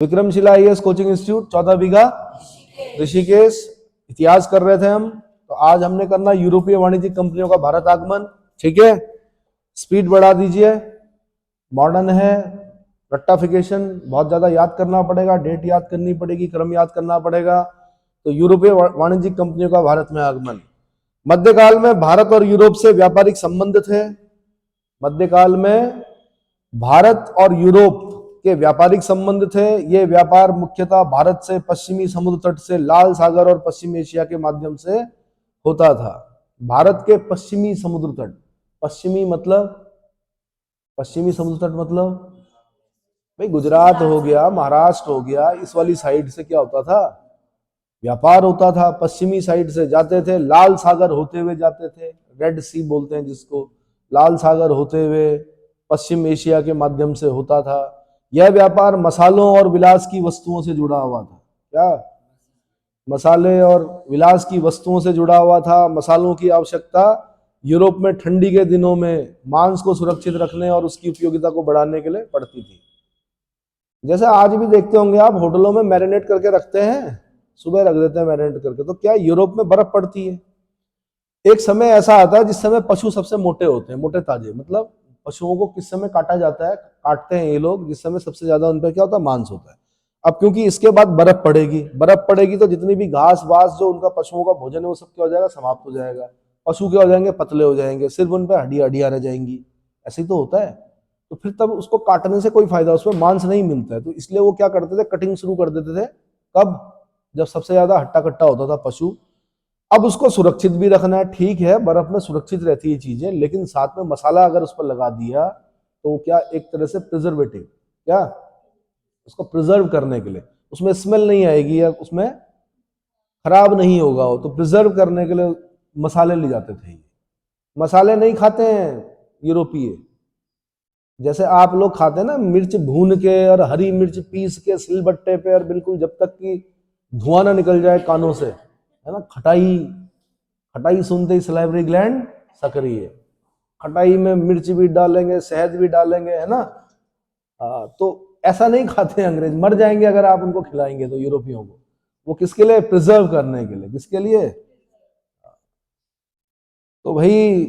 Vikramshila IAS coaching institute 14 बीघा ऋषिकेश। इतिहास कर रहे थे हम, तो आज हमने करना यूरोपीय वाणिज्यिक कंपनियों का भारत आगमन। ठीक है, स्पीड बढ़ा दीजिए, मॉडर्न है, रट्टाफिकेशन बहुत ज्यादा याद करना पड़ेगा, डेट याद करनी पड़ेगी, क्रम याद करना पड़ेगा। तो यूरोपीय वाणिज्यिक कंपनियों का भारत में आगमन। मध्यकाल में भारत और यूरोप से व्यापारिक संबंध थे। मध्यकाल में भारत और यूरोप के व्यापारिक संबंध थे। ये व्यापार मुख्यतः भारत से पश्चिमी समुद्र तट से लाल सागर और पश्चिम एशिया के माध्यम से होता था। भारत के पश्चिमी समुद्र तट, पश्चिमी मतलब पश्चिमी समुद्र तट मतलब भाई गुजरात हो गया, महाराष्ट्र हो गया, इस वाली साइड से क्या होता था, व्यापार होता था। पश्चिमी साइड से जाते थे, लाल सागर होते हुए जाते थे, रेड सी बोलते हैं जिसको, लाल सागर होते हुए पश्चिम एशिया के माध्यम से होता था। यह व्यापार मसालों और विलास की वस्तुओं से जुड़ा हुआ था। क्या? मसाले और विलास की वस्तुओं से जुड़ा हुआ था। मसालों की आवश्यकता यूरोप में ठंडी के दिनों में मांस को सुरक्षित रखने और उसकी उपयोगिता को बढ़ाने के लिए पड़ती थी। जैसे आज भी देखते होंगे आप, होटलों में मैरिनेट करके रखते हैं, सुबह रख देते हैं मैरिनेट करके। तो क्या यूरोप में बर्फ पड़ती है? एक समय ऐसा आता है जिस समय पशु सबसे मोटे होते हैं, मोटे ताजे, मतलब पशुओं को किस समय काटा जाता है, काटते हैं ये लोग जिस समय सबसे ज्यादा उन पर क्या होता है, मांस होता है। अब क्योंकि इसके बाद बर्फ पड़ेगी तो जितनी भी घास वास जो उनका पशुओं का भोजन है वो सब क्या हो जाएगा, समाप्त हो जाएगा। पशु क्या हो जाएंगे, पतले हो जाएंगे, सिर्फ उन पर हड्डियां रह जाएंगी। ऐसे ही तो होता है। तो फिर तब उसको काटने से कोई फायदा, उसमें मांस नहीं मिलता है। तो इसलिए वो क्या करते थे, कटिंग शुरू कर देते थे। कब? जब सबसे ज्यादा हट्टा कट्टा होता था पशु। अब उसको सुरक्षित भी रखना है, ठीक है, बर्फ में सुरक्षित रहती है चीजें, लेकिन साथ में मसाला अगर उस पर लगा दिया तो क्या, एक तरह से प्रिजर्वेटिव, क्या, उसको प्रिजर्व करने के लिए, उसमें स्मेल नहीं आएगी या उसमें खराब नहीं होगा वो, तो प्रिजर्व करने के लिए मसाले ले जाते थे। मसाले नहीं खाते हैं यूरोपीय, जैसे आप लोग खाते हैं ना, मिर्च भून के और हरी मिर्च पीस के सिलबट्टे पे, और बिल्कुल जब तक कि धुआं ना निकल जाए कानों से, है ना। खटाई, खटाई सुनते ही सलाइवरी ग्लैंड सक्रिय है। खटाई में मिर्च भी डालेंगे, शहद भी डालेंगे, है ना। तो ऐसा नहीं खाते हैं अंग्रेज, मर जाएंगे अगर आप उनको खिलाएंगे तो यूरोपियों को। वो किसके लिए? प्रिजर्व करने के लिए। किसके लिए? तो भाई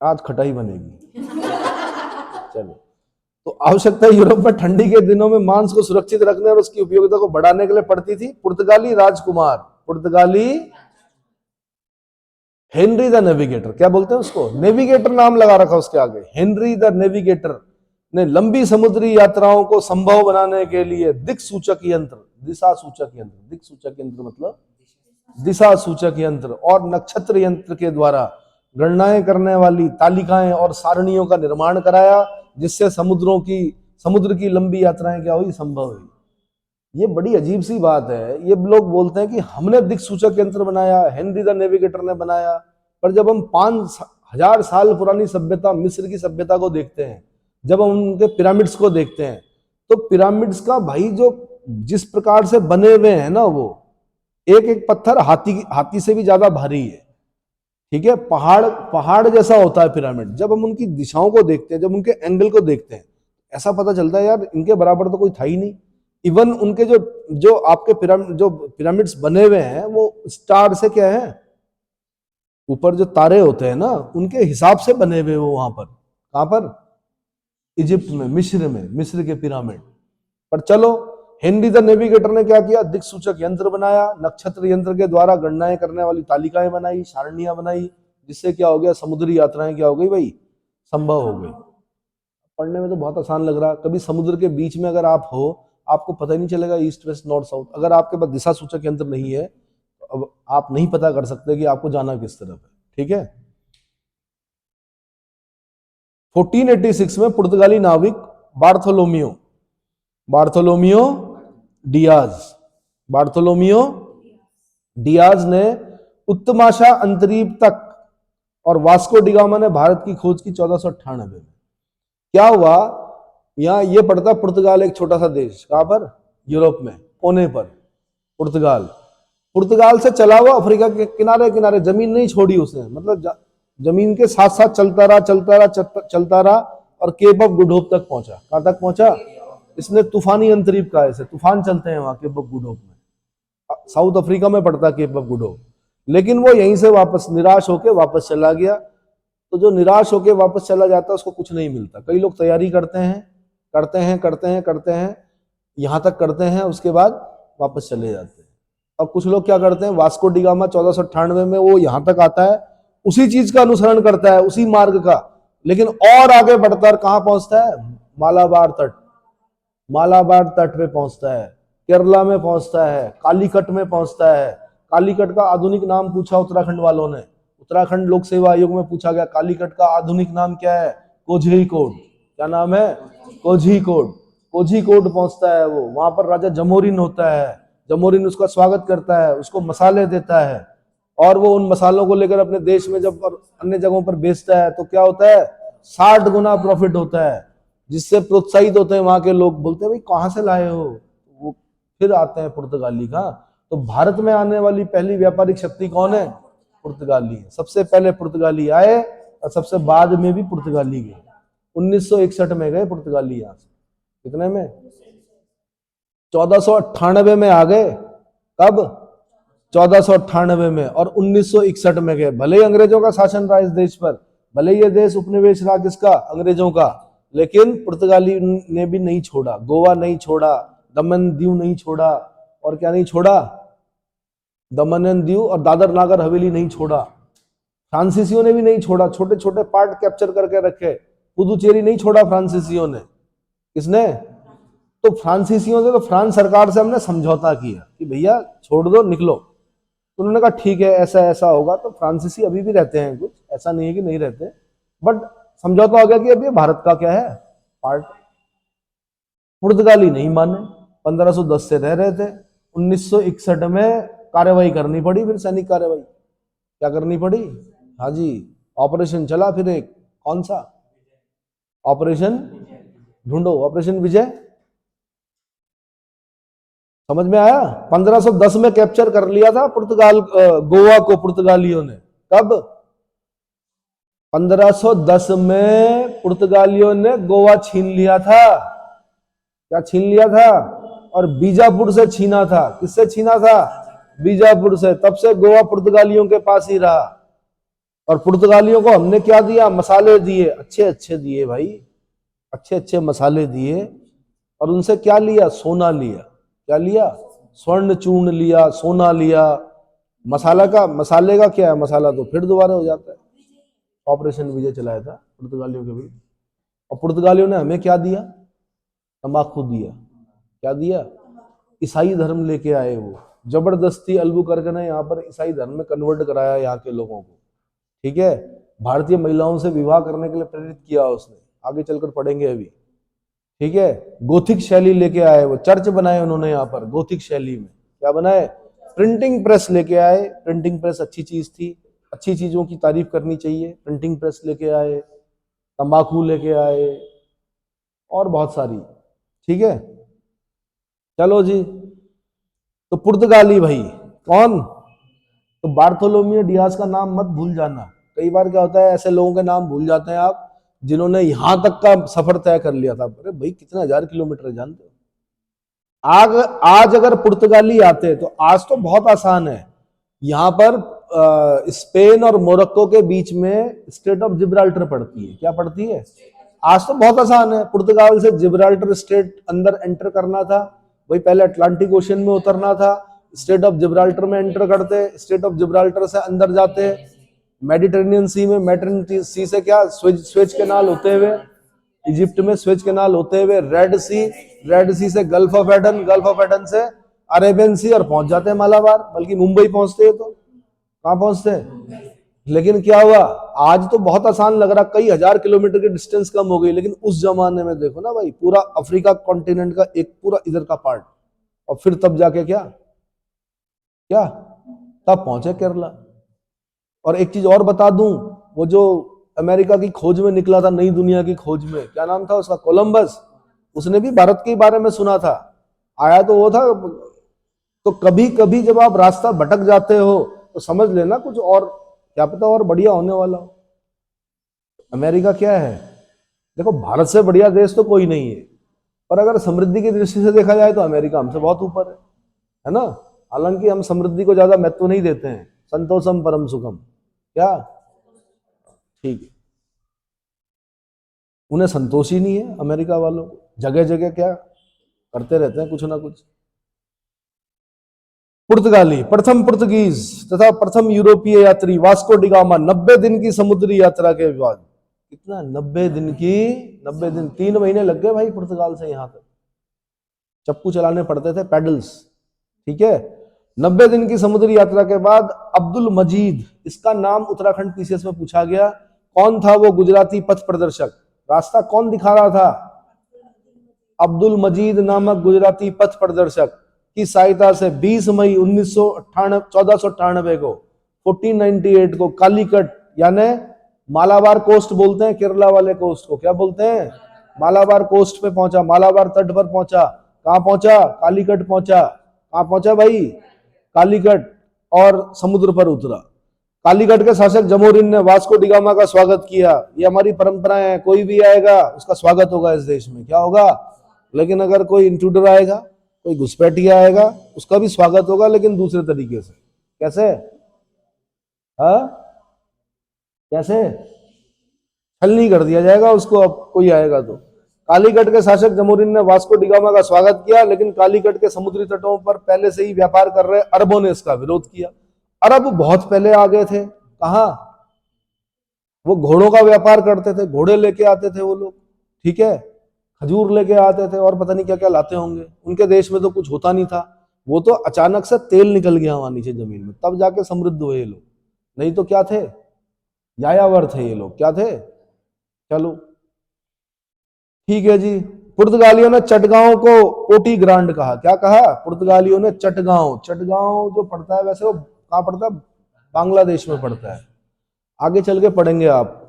आज खटाई बनेगी। चलो, तो आवश्यकता यूरोप में ठंडी के दिनों में मांस को सुरक्षित रखने और उसकी उपयोगिता को बढ़ाने के लिए पड़ती थी। पुर्तगाली राजकुमार, पुर्तगाली हेनरी द नेविगेटर, क्या बोलते हैं उसको, नेविगेटर नाम लगा रखा उसके आगे, हेनरी द नेविगेटर ने लंबी समुद्री यात्राओं को संभव बनाने के लिए दिक सूचक यंत्र, दिशा सूचक यंत्र, दिक सूचक यंत्र मतलब दिशा सूचक यंत्र, और नक्षत्र यंत्र के द्वारा गणनाएं करने वाली तालिकाएं और सारणियों का निर्माण कराया, जिससे समुद्र की लंबी यात्राएं क्या हुई, संभव हुई। ये बड़ी अजीब सी बात है। ये लोग बोलते हैं कि हमने दिक्सूचक यंत्र बनाया, हेनरी द नेविगेटर ने बनाया, पर जब हम 5000 साल पुरानी सभ्यता, मिस्र की सभ्यता को देखते हैं, जब हम उनके पिरामिड्स को देखते हैं, तो पिरामिड्स का भाई जो जिस प्रकार से बने हुए हैं ना, वो एक एक पत्थर हाथी से भी ज्यादा भारी है। ठीक है, पहाड़ जैसा होता है पिरामिड। जब हम उनकी दिशाओं को देखते हैं, जब उनके एंगल को देखते हैं, ऐसा पता चलता है यार इनके बराबर तो कोई था ही नहीं। इवन उनके जो आपके पिरामिड्स बने हुए हैं, वो स्टार से क्या है, ऊपर जो तारे होते हैं ना, उनके हिसाब से बने हुए वो वहां पर। कहां पर? इजिप्ट में, मिस्र के पिरामिड। पर चलो, हेनरी द नेविगेटर ने क्या किया, दिक्सूचक यंत्र बनाया, नक्षत्र यंत्र के द्वारा गणनाएं करने वाली तालिकाएं बनाई, सारणियां बनाई, जिससे क्या हो गया, समुद्री यात्राएं क्या हो गई भाई, संभव हो गई। पढ़ने में तो बहुत आसान लग रहा, कभी समुद्र के बीच में अगर आप हो, आपको पता ही नहीं चलेगा ईस्ट वेस्ट नॉर्थ साउथ। अगर आपके पास दिशा सूचक यंत्र नहीं है तो अब आप नहीं पता कर सकते कि आपको जाना किस तरफ है। ठीक है, 1486 में पुर्तगाली नाविक बार्थोलोमियो डियाज ने उत्तमाशा अंतरीप तक और वास्को डिगामा ने भारत की खोज की 1498 में। क्या हुआ, यहाँ ये पड़ता पुर्तगाल, एक छोटा सा देश, कहां पर, यूरोप में, कोने पर पुर्तगाल से चला हुआ अफ्रीका के किनारे किनारे, जमीन नहीं छोड़ी उसने, मतलब जमीन के साथ साथ चलता रहा और केप ऑफ गुड होप तक पहुंचा। कहां तक पहुंचा? इसने तूफानी अंतरीप कहा है इसे, तूफान चलते हैं वहां केप ऑफ गुड होप में। साउथ अफ्रीका में पड़ता है केप ऑफ गुड होप। लेकिन वो यहीं से वापस निराश होकर वापस चला गया। तो जो निराश होकर वापस चला जाता है उसको कुछ नहीं मिलता। कई लोग तैयारी करते हैं करते हैं करते हैं करते हैं, यहां तक करते हैं, उसके बाद वापस चले जाते हैं। अब कुछ लोग क्या करते हैं, वास्को डी गामा 1498 में वो यहां तक आता है, उसी चीज का अनुसरण करता है, उसी मार्ग का, लेकिन और आगे बढ़कर कहां पहुंचता है, मालाबार तट, मालाबार तट पे पहुंचता है, केरला में पहुंचता है, कालीकट में पहुंचता है। कालीकट का आधुनिक नाम पूछा उत्तराखंड वालों ने, उत्तराखंड लोक सेवा आयोग में पूछा गया कालीकट का आधुनिक नाम क्या है, कोझीकोड। क्या नाम है, कोझीकोड। कोझीकोड पहुंचता है वो, वहां पर राजा जमोरिन होता है, जमोरिन उसका स्वागत करता है, उसको मसाले देता है, और वो उन मसालों को लेकर अपने देश में जब अन्य जगहों पर बेचता है तो क्या होता है, 60 गुना प्रॉफिट होता है, जिससे प्रोत्साहित होते हैं वहां के लोग, बोलते हैं भाई कहां से लाए हो, वो फिर आते हैं पुर्तगाली का। तो भारत में आने वाली पहली व्यापारिक शक्ति कौन है, पुर्तगाली है। सबसे पहले पुर्तगाली आए और सबसे बाद में भी पुर्तगाली गए। 1961 में गए पुर्तगाली यहां से, कितने में, 1498 में आ गए, कब, 1498 में, और 1961 में गए। भले ही अंग्रेजों का शासन रहा इस देश पर, भले ही ये देश उपनिवेश रहा किसका, अंग्रेजों का, लेकिन पुर्तगाली ने भी नहीं छोड़ा, गोवा नहीं छोड़ा, दमन दीव नहीं छोड़ा, और क्या नहीं छोड़ा, दमन एंड दीव और दादर नागर हवेली नहीं छोड़ा। फ्रांसीसियों ने भी नहीं छोड़ा, छोटे छोटे पार्ट कैप्चर करके रखे। पुदुचेरी नहीं छोड़ा फ्रांसीसियों ने, किसने, तो फ्रांसीसियों से, तो फ्रांस सरकार से हमने समझौता किया कि भैया छोड़ दो, निकलो। तो उन्होंने कहा ठीक है, ऐसा ऐसा होगा। तो फ्रांसीसी अभी भी रहते हैं कुछ, ऐसा नहीं है कि नहीं रहते, बट समझौता हो गया कि अब ये भारत का क्या है, पार्ट। पुर्तगाली नहीं माने, 1510 से रह रहे थे, 1961 में कार्रवाई करनी पड़ी, फिर सैनिक कार्रवाई। क्या करनी पड़ी, हाँ जी, ऑपरेशन चला फिर एक, कौन सा, ऑपरेशन ढूंढो, ऑपरेशन विजय। समझ में आया, 1510 में कैप्चर कर लिया था पुर्तगाल, गोवा को पुर्तगालियों ने। कब, 1510 में पुर्तगालियों ने गोवा छीन लिया था। क्या छीन लिया था, और बीजापुर से छीना था। किससे छीना था, बीजापुर से। तब से गोवा पुर्तगालियों के पास ही रहा। और पुर्तगालियों को हमने क्या दिया, मसाले दिए, अच्छे अच्छे दिए भाई, अच्छे अच्छे मसाले दिए। और उनसे क्या लिया, सोना लिया। क्या लिया, स्वर्ण चूर्ण लिया, सोना लिया। मसाला का, मसाले का क्या है, मसाला तो फिर दोबारा हो जाता है। ऑपरेशन विजय चलाया था पुर्तगालियों के भी। और पुर्तगालियों ने हमें क्या दिया, तंबाकू दिया। क्या दिया, ईसाई धर्म लेके आए वो, जबरदस्ती अल्बुकर्क ने यहाँ पर ईसाई धर्म में कन्वर्ट कराया यहाँ के लोगों को। ठीक है, भारतीय महिलाओं से विवाह करने के लिए प्रेरित किया उसने, आगे चलकर पढ़ेंगे अभी। ठीक है, गोथिक शैली लेके आए वो, चर्च बनाए उन्होंने यहाँ पर गोथिक शैली में। क्या बनाए, प्रिंटिंग प्रेस लेके आए। प्रिंटिंग प्रेस अच्छी चीज थी, अच्छी चीजों की तारीफ करनी चाहिए। प्रिंटिंग प्रेस लेके आए, तंबाकू लेके आए, और बहुत सारी। ठीक है, चलो जी। तो पुर्तगाली भाई कौन, तो बार्थोलोमियो डियाज का नाम मत भूल जाना। कई बार क्या होता है, ऐसे लोगों के नाम भूल जाते हैं आप जिन्होंने यहां तक का सफर तय कर लिया था। अरे भाई कितना 1000 किलोमीटर जानते हो। आज अगर पुर्तगाली आते तो आज तो बहुत आसान है। यहां पर स्पेन और मोरक्को के बीच में स्टेट ऑफ जिब्राल्टर पड़ती है। क्या पड़ती है, आज तो बहुत आसान है। पुर्तगाल से जिब्राल्टर स्टेट अंदर एंटर करना था, वही पहले अटलांटिक ओशन में उतरना था, स्टेट ऑफ जिब्राल्टर में एंटर करते, स्टेट ऑफ जिब्राल्टर से अंदर जाते मेडिटेरेनियन सी में, मेडिटेरेनियन सी से क्या स्वेज कैनाल होते हुए इजिप्ट में, स्वेज कैनाल होते हुए रेड सी से gulf of Aden, gulf of Aden से अरेबियन सी, और पहुंच जाते हैं मालाबार। बल्कि मुंबई पहुंचते हैं तो कहां पहुंचते हैं। लेकिन क्या हुआ, आज तो बहुत आसान लग रहा, कई 1000 किलोमीटर की डिस्टेंस कम हो गई, लेकिन उस जमाने में देखो ना भाई, पूरा अफ्रीका कॉन्टिनेंट का एक पूरा इधर का पार्ट, और फिर तब जाके क्या क्या तब पहुंचे केरला। और एक चीज और बता दूं, वो जो अमेरिका की खोज में निकला था, नई दुनिया की खोज में, क्या नाम था उसका, कोलंबस, उसने भी भारत के बारे में सुना था, आया तो वो था। तो कभी कभी जब आप रास्ता भटक जाते हो तो समझ लेना कुछ और, क्या पता और बढ़िया होने वाला हो। अमेरिका क्या है, देखो भारत से बढ़िया देश तो कोई नहीं है, पर अगर समृद्धि की दृष्टि से देखा जाए तो अमेरिका हमसे बहुत ऊपर है ना। हालांकि हम समृद्धि को ज्यादा महत्व नहीं देते हैं। संतोषम परम सुखम, क्या ठीक है, उन्हें संतोष ही नहीं है अमेरिका वालों को, जगह जगह क्या करते रहते हैं कुछ ना कुछ। पुर्तगाली प्रथम पुर्तगीज तथा प्रथम यूरोपीय यात्री वास्को डी गामा 90 दिन की समुद्री यात्रा के बाद, कितना 90 दिन की, 90 दिन, 3 महीने लग गए भाई पुर्तगाल से यहां तक, चप्पू चलाने पड़ते थे, पैडल्स, ठीक है। 90 दिन की समुद्री यात्रा के बाद अब्दुल मजीद, इसका नाम उत्तराखंड पीसीएस में पूछा गया, कौन था वो गुजराती पथ प्रदर्शक, रास्ता कौन दिखा रहा था, अब्दुल मजीद नामक गुजराती पथ प्रदर्शक की सहायता से 20 मई 1498 को 1498 को कालीकट यानी मालाबार कोस्ट बोलते हैं, केरला वाले कोस्ट को क्या बोलते हैं, मालाबार कोस्ट पे पहुंचा, मालाबार तट पर पहुंचा, कहां पहुंचा, कालीकट पहुंचा, कहां पहुंचा भाई, कालीकट, और समुद्र पर उतरा। कालीकट के शासक जमोरिन ने वास्को डी गामा का स्वागत किया, ये हमारी परंपरा है, कोई भी आएगा उसका स्वागत होगा इस देश में, क्या होगा, लेकिन अगर कोई इंट्रूडर आएगा, कोई घुसपैठिया आएगा, उसका भी स्वागत होगा लेकिन दूसरे तरीके से, कैसे, कैसे, छलनी कर दिया जाएगा उसको, अब कोई आएगा तो। कालीकट के शासक जमोरिन ने वास्को डी गामा का स्वागत किया, लेकिन कालीकट के समुद्री तटों पर पहले से ही व्यापार कर रहे अरबों ने इसका विरोध किया। अरब बहुत पहले आ गए थे, कहा, वो घोड़ों का व्यापार करते थे, घोड़े लेके आते थे वो लोग, ठीक है, खजूर लेके आते थे और पता नहीं क्या क्या लाते होंगे, उनके देश में तो कुछ होता नहीं था, वो तो अचानक से तेल निकल गया वहां नीचे जमीन में, तब जाके समृद्ध हुए ये लोग, नहीं तो क्या थे, यायावर थे ये लोग, क्या थे। चलो ठीक है जी। पुर्तगालियों ने चटगांव को पोटी ग्रांड कहा, क्या कहा, पुर्तगालियों ने चटगांव, चटगांव जो पड़ता है वैसे वो कहां पड़ता है, बांग्लादेश में पड़ता है, आगे चल के पढ़ेंगे आप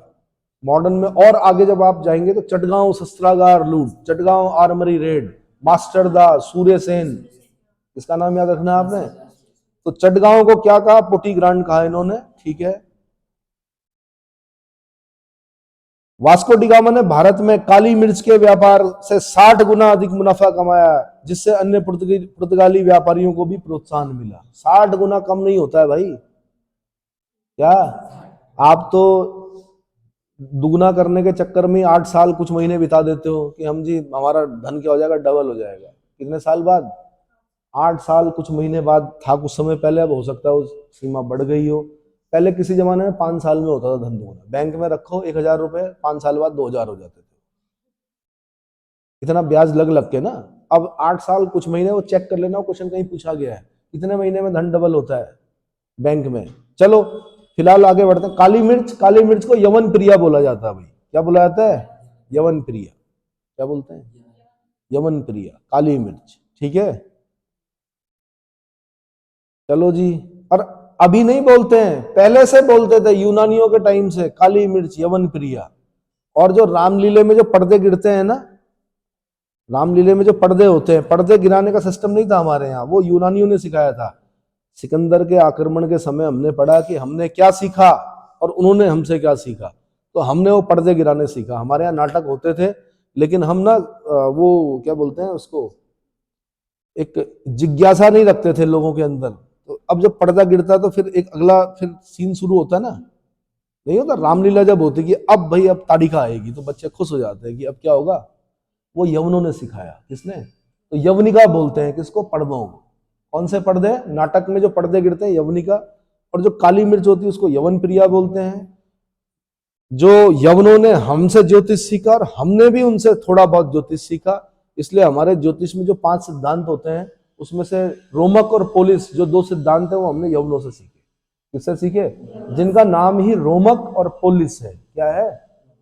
मॉडर्न में, और आगे जब आप जाएंगे तो चटगांव शस्त्रागार लूट, चटगांव आर्मरी रेड, मास्टर दा सूर्य सेन, इसका नाम याद रखना आपने। तो चटगांव को क्या कहा, पोटी ग्रांड कहा इन्होंने, ठीक है। वास्को डी गामा ने भारत में काली मिर्च के व्यापार से 60 गुना अधिक मुनाफा कमाया, जिससे अन्य पुर्तगाली व्यापारियों को भी प्रोत्साहन मिला। 60 गुना कम नहीं होता है भाई, क्या आप तो दुगना करने के चक्कर में 8 साल कुछ महीने बिता देते हो कि हम जी हमारा धन क्या हो जाएगा, डबल हो जाएगा, कितने साल बाद, 8 साल कुछ महीने बाद था कुछ समय पहले, अब हो सकता है उस सीमा बढ़ गई हो। पहले किसी जमाने में 5 साल में होता था धन दुगना, बैंक में रखो 1000 रुपए, 5 साल बाद 2000 हो जाते थे, इतना ब्याज लग लग के ना। अब 8 साल कुछ महीने, वो चेक कर लेना, क्वेश्चन कहीं पूछा गया है कितने महीने में धन डबल होता है बैंक में। चलो फिलहाल आगे बढ़ते हैं। काली मिर्च, काली मिर्च को यवन प्रिया बोला जाता है भाई, क्या बोला जाता है, यवन प्रिया, क्या बोलते हैं, यवन प्रिया, काली मिर्च, ठीक है। चलो जी, और अभी नहीं बोलते हैं, पहले से बोलते थे यूनानियों के टाइम से, काली मिर्च, यवन प्रिया। और जो रामलीले में जो पर्दे गिरते हैं ना, रामलीले में जो पर्दे होते हैं, पर्दे गिराने का सिस्टम नहीं था हमारे यहाँ, वो यूनानियों ने सिखाया था। सिकंदर के आक्रमण के समय हमने पढ़ा कि हमने क्या सीखा और उन्होंने हमसे क्या सीखा, तो हमने वो पर्दे गिराने सीखा। हमारे यहाँ नाटक होते थे, लेकिन हम ना वो क्या बोलते हैं उसको, एक जिज्ञासा नहीं रखते थे लोगों के अंदर। तो अब जब पर्दा गिरता तो फिर एक अगला फिर सीन शुरू होता है ना, नहीं होता, रामलीला जब होती कि अब भाई अब ताड़िका आएगी, तो बच्चे खुश हो जाते हैं कि अब क्या होगा, वो यवनों ने सिखाया। किसने, तो यवनिका बोलते हैं किसको, पर्दों को। कौन से पर्दे, नाटक में जो पर्दे गिरते हैं यवनिका, और जो काली मिर्च होती है उसको यवन प्रिया बोलते हैं। जो यवनों ने हमसे ज्योतिष सीखा और हमने भी उनसे थोड़ा बहुत ज्योतिष सीखा, इसलिए हमारे ज्योतिष में जो 5 सिद्धांत होते हैं उसमें से रोमक और पोलिस जो 2 सिद्धांत है वो हमने यवनों से सीखे। किससे सीखे, जिनका नाम ही रोमक और पोलिस है। क्या है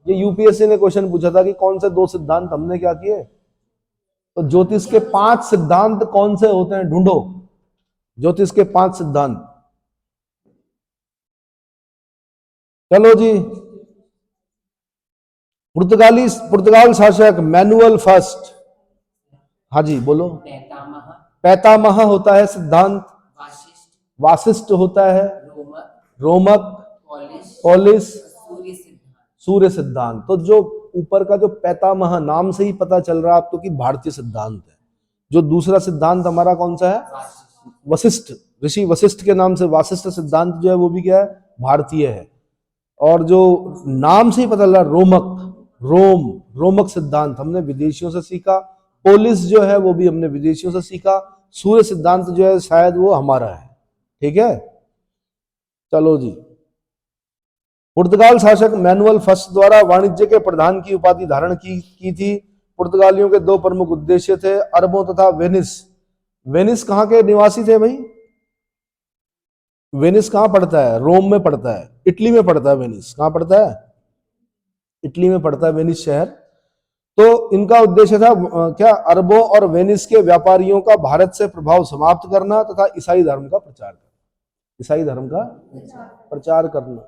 ये, यूपीएससी ने क्वेश्चन पूछा था कि कौन से 2 सिद्धांत हमने क्या किए, तो ज्योतिष के 5 सिद्धांत कौन से होते हैं, ढूंढो ज्योतिष के 5 सिद्धांत। चलो जी, पुर्तगाल शासक मैनुअल फर्स्ट, हाँ जी बोलो, पैतामह होता है सिद्धांत, वासिष्ठ होता है, रोमक, पोलिस, सूर्य सिद्धांत। तो जो ऊपर का जो पैतामह नाम से ही पता चल रहा है आपको कि भारतीय सिद्धांत है। जो दूसरा सिद्धांत हमारा कौन सा है? वशिष्ठ, ऋषि वशिष्ठ के नाम से वासिष्ठ सिद्धांत जो है वो भी क्या है? भारतीय है। और जो नाम से ही पता चल रहा रोमक सिद्धांत हमने विदेशियों से सीखा। पोलिस जो है वो भी हमने विदेशियों से सीखा। सूर्य सिद्धांत जो है शायद वो हमारा है। ठीक है, चलो जी। पुर्तगाल शासक मैनुअल फर्स्ट द्वारा वाणिज्य के प्रधान की उपाधि धारण की थी। पुर्तगालियों के दो प्रमुख उद्देश्य थे, अरबों तथा वेनिस। वेनिस कहाँ के निवासी थे भाई? वेनिस कहाँ पड़ता है? रोम में पड़ता है, इटली में पड़ता है। वेनिस कहाँ पड़ता है? इटली में पड़ता है वेनिस शहर। तो इनका उद्देश्य था क्या? अरबों और वेनिस के व्यापारियों का भारत से प्रभाव समाप्त करना तथा ईसाई धर्म का प्रचार करना। ईसाई धर्म का प्रचार करना।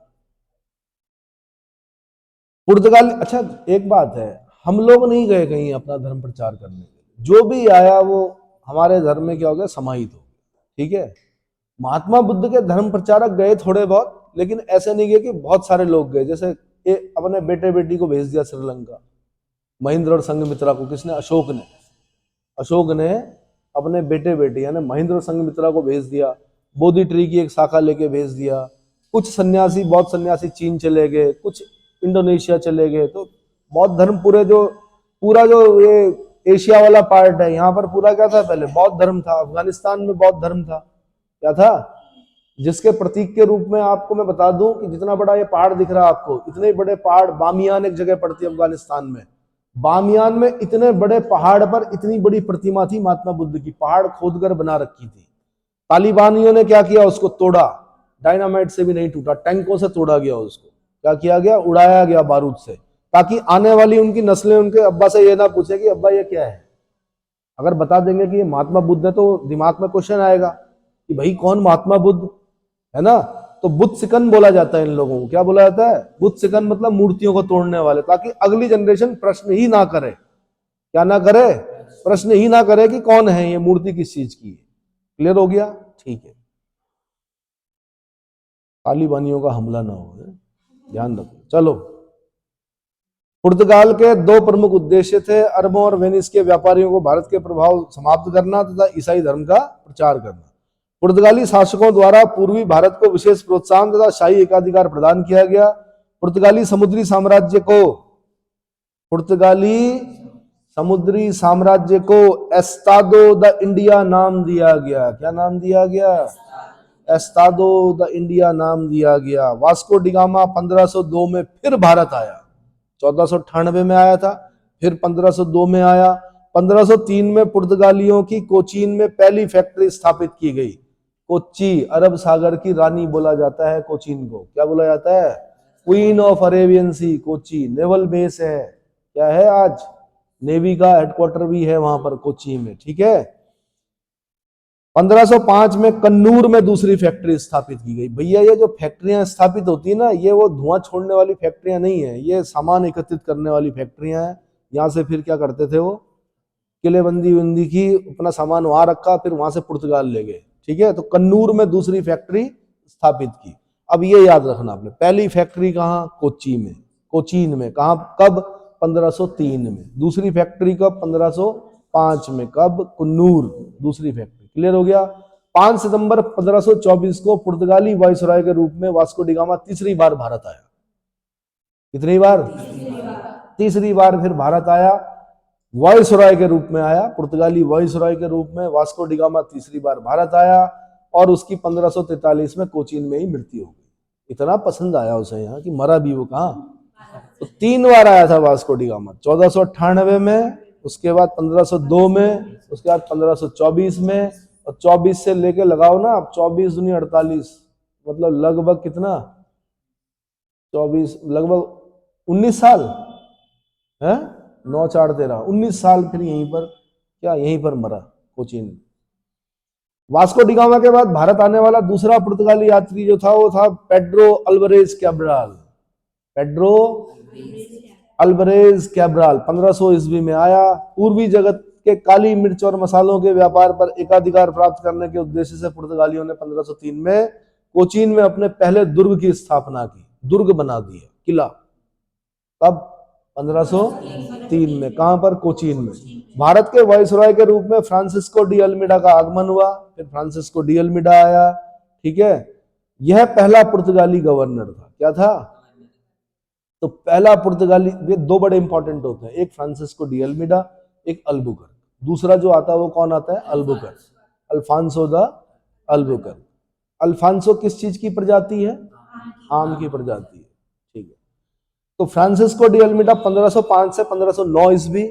पुर्तगाल, अच्छा एक बात है, हम लोग नहीं गए कहीं अपना धर्म प्रचार करने के लिए। जो भी आया वो हमारे धर्म में क्या हो गया? समाहित हो गया। ठीक है, महात्मा बुद्ध के धर्म प्रचारक गए थोड़े बहुत, लेकिन ऐसे नहीं गए कि बहुत सारे लोग गए। जैसे अपने बेटे बेटी को भेज दिया श्रीलंका, महेंद्र और संघमित्रा को। किसने? अशोक ने अपने बेटे बेटी यानी महेंद्र और संघमित्रा को भेज दिया। बोधि ट्री की एक शाखा लेके भेज दिया। कुछ सन्यासी, बौद्ध सन्यासी चीन चले गए, कुछ इंडोनेशिया चले गए। तो बौद्ध धर्म पूरा जो ये एशिया वाला पार्ट है, यहाँ पर पूरा क्या था? पहले बौद्ध धर्म था। अफगानिस्तान में बौद्ध धर्म था। क्या था? जिसके प्रतीक के रूप में आपको मैं बता दूं कि जितना बड़ा ये पहाड़ दिख रहा है आपको, इतने बड़े पहाड़, बामियान एक जगह पड़ती है अफगानिस्तान में। बामियान में इतने बड़े पहाड़ पर इतनी बड़ी प्रतिमा थी महात्मा बुद्ध की, पहाड़ खोदकर बना रखी थी। तालिबानियों ने क्या किया? उसको तोड़ा। डायनामाइट से भी नहीं टूटा, टैंकों से तोड़ा गया उसको। क्या किया गया? उड़ाया गया बारूद से, ताकि आने वाली उनकी नस्लें उनके अब्बा से ये ना पूछे कि अब्बा ये क्या है। अगर बता देंगे कि ये महात्मा बुद्ध है तो दिमाग में क्वेश्चन आएगा कि भाई कौन महात्मा बुद्ध है ना। तो बुद्ध सिकन बोला जाता है इन लोगों को। क्या बोला जाता है? बुद्ध सिकन मतलब मूर्तियों को तोड़ने वाले, ताकि अगली जनरेशन प्रश्न ही ना करे। क्या ना करे? प्रश्न ही ना करे कि कौन है ये, मूर्ति किस चीज की है। क्लियर हो गया? ठीक है, तालिबानियों का हमला ना हो, ध्यान रखो। चलो, पुर्तगाल के दो प्रमुख उद्देश्य थे, अरबों और वेनिस के व्यापारियों को भारत के प्रभाव समाप्त करना तथा ईसाई धर्म का प्रचार करना। पुर्तगाली शासकों द्वारा पूर्वी भारत को विशेष प्रोत्साहन तथा शाही एकाधिकार प्रदान किया गया। पुर्तगाली समुद्री साम्राज्य को एस्तादो द इंडिया नाम दिया गया। क्या नाम दिया गया? एस्तादो द इंडिया नाम दिया गया। वास्को डिगामा 1502 में फिर भारत आया। 1498 में आया था, फिर 1502 में आया। 1503 में पुर्तगालियों की कोचीन में पहली फैक्ट्री स्थापित की गई। कोच्चि, अरब सागर की रानी बोला जाता है कोचीन को। क्या बोला जाता है? Queen of Arabian sea. Kochi naval base है। क्या है? आज नेवी का हेडक्वार्टर भी है वहां पर कोच्चि में। ठीक है। 1505 में कन्नूर में दूसरी फैक्ट्री स्थापित की गई। भैया ये जो फैक्ट्रियां स्थापित होती है ना, ये वो धुआं छोड़ने वाली फैक्ट्रियां नहीं है, ये सामान एकत्रित करने वाली फैक्ट्रियां हैं। यहाँ से फिर क्या करते थे वो, किलेबंदी बंदी की, अपना सामान वहां रखा, फिर वहां से पुर्तगाल ले गए। ठीक है, तो कन्नूर में दूसरी फैक्ट्री स्थापित की। अब ये याद रखना आपने, पहली फैक्ट्री कहाँ? कोचीन में। कहाँ? कब? 1503 में। दूसरी फैक्ट्री कब? 1505 में। कब? कन्नूर, दूसरी फैक्ट्री। क्लियर हो गया? 5 सितंबर 1524 को पुर्तगाली वायसराय के रूप में वास्को डिगामा तीसरी बार भारत आया। कितनी बार? तीसरी बार फिर भारत आया, वायसराय के रूप में आया। पुर्तगाली वायसराय के रूप में वास्को डिगामा तीसरी बार भारत आया, और उसकी 1543 में कोचीन में ही मृत्यु हो गई। इतना पसंद आया उसे यहाँ कि मरा भी वो कहाँ। तो 3 बार आया था वास्को डिगामा, 1498 में, उसके बाद 1502 में, उसके बाद 1524 में, और 24 से लेके लगाओ ना आप, 24 दूनी 48, मतलब लगभग कितना? 24 लगभग 19 साल है। 9 4 13 19 साल फिर यहीं पर मरा कोचीन। वास्को डिगामा के बाद भारत आने वाला दूसरा पुर्तगाली यात्री जो था वो था पेड्रो अल्वारेज कैब्राल। 1500 ईस्वी में आया। पूर्वी जगत के काली मिर्च और मसालों के व्यापार पर एकाधिकार प्राप्त करने के उद्देश्य से पुर्तगालियों ने 1503 में कोचीन में अपने पहले दुर्ग की स्थापना की। दुर्ग बना दिया, किला। तब 1503 में। कहां पर? कोचीन में। भारत के वाइसरॉय के रूप में फ्रांसिस्को डी अल्मीडा का आगमन हुआ। फिर फ्रांसिस्को डी अल्मीडा आया, ठीक है। यह पहला पुर्तगाली गवर्नर था। क्या था? तो पहला पुर्तगाली, ये दो बड़े इंपॉर्टेंट होते हैं, एक फ्रांसिस्को डी अल्मीडा, एक अल्बुकर्क। दूसरा जो आता है वो कौन आता है? Albuquerque, Alfonso de Albuquerque. Alfonso किस चीज की प्रजाति है? आम की प्रजाति है, ठीक है। तो फ्रांसिस्को डी अल्मीडा 1505 से 1509 ईस्वी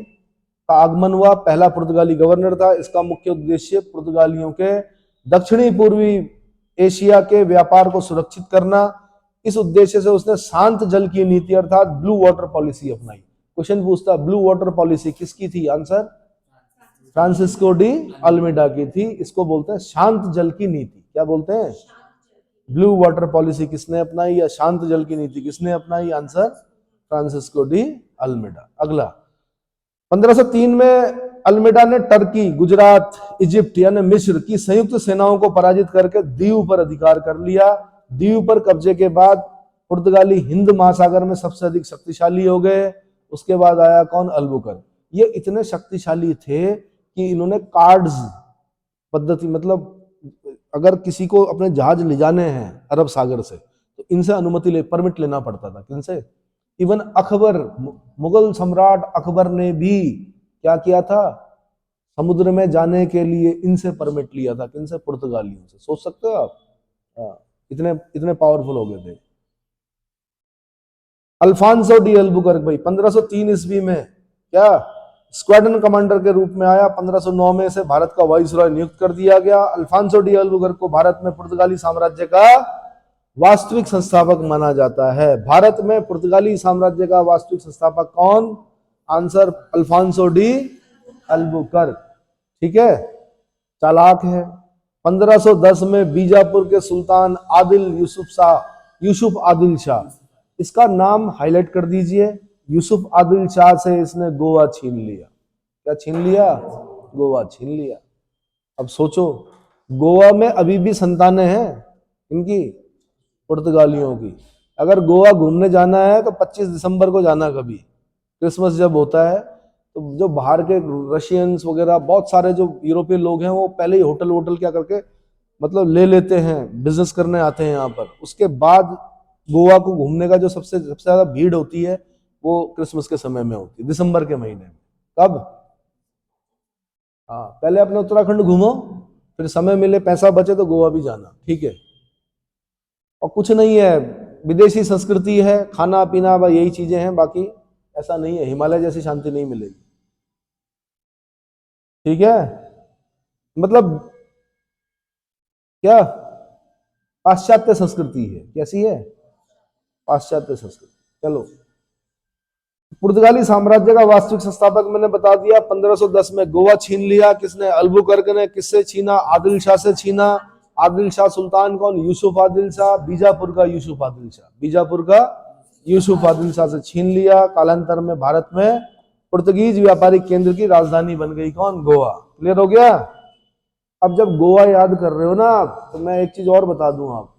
का आगमन हुआ, पहला पुर्तगाली गवर्नर था। इसका मुख्य उद्देश्य पुर्तगालियों के दक्षिणी पूर्वी एशिया के व्यापार को सुरक्षित करना। इस उद्देश्य से उसने शांत जल की नीति अर्थात ब्लू वाटर पॉलिसी अपनाई। क्वेश्चन पूछता, ब्लू वाटर पॉलिसी किसकी थी? आंसर फ्रांसिस्को डी अल्मीडा की थी। इसको बोलते हैं शांत जल की नीति। क्या बोलते हैं? ब्लू वाटर पॉलिसी किसने अपनाई या शांत जल की नीति किसने अपनाई? Answer Francisco de Almeida. अगला 1503 में अल्मीडा ने टर्की, गुजरात, इजिप्ट यानी मिस्र की संयुक्त सेनाओं को पराजित करके दीव पर अधिकार कर लिया। दीव पर कब्जे के बाद पुर्तगाली हिंद महासागर में सबसे अधिक शक्तिशाली हो गए। उसके बाद आया कौन? अल्बुकर्क। ये इतने शक्तिशाली थे कि इन्होंने कार्ड्स पद्धति, मतलब अगर किसी को अपने जहाज ले जाने हैं अरब सागर से तो इनसे अनुमति परमिट लेना पड़ता था। किनसे? इवन अकबर, मुगल सम्राट अकबर ने भी क्या किया था? समुद्र में जाने के लिए इनसे परमिट लिया था। किनसे? पुर्तगालियों से। सोच सकते हो आप? इतने इतने पावरफुल हो गए थे। अल्फांसो डी अल्बुकर्क भाई 1503 ईस्वी में क्या स्क्वाड्रन कमांडर के रूप में आया। 1509 में से भारत का वाइसरॉय नियुक्त कर दिया गया। अल्फांसो डी अल्बुकर्क को भारत में पुर्तगाली साम्राज्य का वास्तविक संस्थापक माना जाता है। भारत में पुर्तगाली साम्राज्य का वास्तविक संस्थापक कौन? आंसर अल्फांसो डी अल्बुकर्क, ठीक है। चालाक है। 1510 में बीजापुर के सुल्तान आदिल यूसुफ आदिल शाह, इसका नाम हाईलाइट कर दीजिए। यूसुफ आदिल शाह से इसने गोवा छीन लिया। क्या छीन लिया? गोवा छीन लिया। अब सोचो, गोवा में अभी भी संतानें हैं इनकी, पुर्तगालियों की। अगर गोवा घूमने जाना है तो 25 दिसंबर को जाना, कभी क्रिसमस जब होता है तो जो बाहर के रशियंस वगैरह बहुत सारे जो यूरोपियन लोग हैं वो पहले ही होटल क्या करके मतलब ले लेते हैं, बिजनेस करने आते हैं यहाँ पर। उसके बाद गोवा को घूमने का जो सबसे ज्यादा भीड़ होती है वो क्रिसमस के समय में होती है, दिसंबर के महीने में। कब? हाँ, पहले अपने उत्तराखंड घूमो, फिर समय मिले, पैसा बचे तो गोवा भी जाना, ठीक है। और कुछ नहीं है, विदेशी संस्कृति है, खाना पीना बस यही चीजें हैं, बाकी ऐसा नहीं है। हिमालय जैसी शांति नहीं मिलेगी, ठीक है। मतलब क्या पाश्चात्य संस्कृति है। कैसी है? पाश्चात्य संस्कृति। चलो, पुर्तगाली साम्राज्य का वास्तविक संस्थापक मैंने बता दिया। 1510 में गोवा छीन लिया। किसने? अल्बुकर्क ने। किससे छीना? आदिल शाह से छीना। आदिल शाह सुल्तान कौन? यूसुफ आदिल शाह, बीजापुर का यूसुफ आदिल शाह, बीजापुर का यूसुफ आदिल शाह से छीन लिया। कालांतर में भारत में पुर्तगीज व्यापारिक केंद्र की राजधानी बन गई कौन? गोवा। क्लियर हो गया? अब जब गोवा याद कर रहे हो ना तो मैं एक चीज और बता दूं आपको।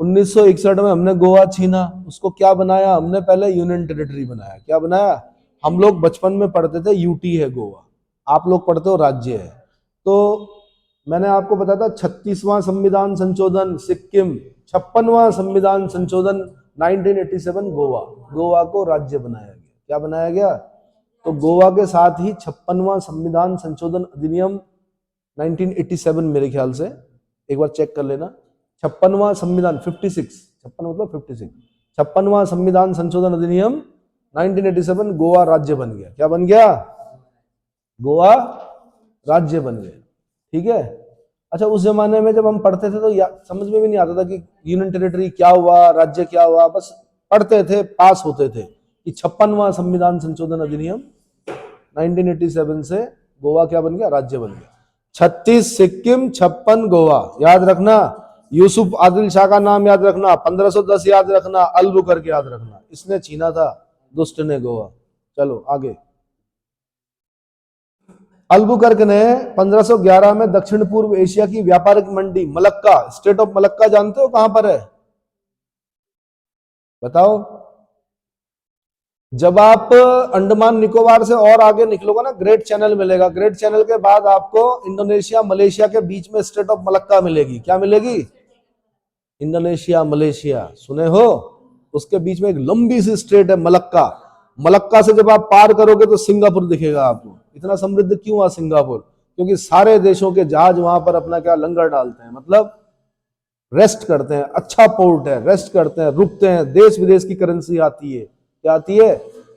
1961 में हमने गोवा छीना, उसको क्या बनाया हमने? पहले यूनियन टेरिटरी बनाया। क्या बनाया? हम लोग बचपन में पढ़ते थे यूटी है गोवा, आप लोग पढ़ते हो राज्य है। तो मैंने आपको बताया था 36वां संविधान संशोधन सिक्किम, 56वां संविधान संशोधन 1987 गोवा, गोवा को राज्य बनाया गया। क्या बनाया गया? तो गोवा के साथ ही 56वां संविधान संशोधन अधिनियम 1987, मेरे ख्याल से एक बार चेक कर लेना। 56वां संविधान 56, 56 मतलब 56, 56वां संविधान संशोधन अधिनियम 1987 गोवा राज्य बन गया। क्या बन गया? गोवा राज्य बन गया, ठीक है। अच्छा, उस जमाने में जब हम पढ़ते थे तो समझ में भी नहीं आता था कि यूनियन टेरिटरी क्या हुआ, राज्य क्या हुआ, बस पढ़ते थे, पास होते थे कि 56वां संविधान संशोधन अधिनियम 1987 से गोवा क्या बन गया? राज्य बन गया। 36 सिक्किम, 56 गोवा, याद रखना। यूसुफ आदिल शाह का नाम याद रखना, 1510 याद रखना, अल्बुकर्क याद रखना, इसने छीना था दुष्ट ने गोवा। चलो आगे। अल्बुकर्क ने 1511 में दक्षिण पूर्व एशिया की व्यापारिक मंडी मलक्का, स्टेट ऑफ मलक्का जानते हो कहां पर है? बताओ। जब आप अंडमान निकोबार से और आगे निकलोगे ना, ग्रेट चैनल मिलेगा। ग्रेट चैनल के बाद आपको इंडोनेशिया मलेशिया के बीच में स्टेट ऑफ मलक्का मिलेगी। क्या मिलेगी? इंडोनेशिया मलेशिया, सुने हो? उसके बीच में एक लंबी सी स्ट्रेट है मलक्का। मलक्का से जब आप पार करोगे तो सिंगापुर दिखेगा आपको। इतना समृद्ध क्यों हुआ सिंगापुर? क्योंकि सारे देशों के जहाज वहां पर अपना क्या लंगर डालते हैं, मतलब रेस्ट करते हैं। अच्छा पोर्ट है, रेस्ट करते हैं, रुकते हैं। देश विदेश की करेंसी आती है। क्या आती है?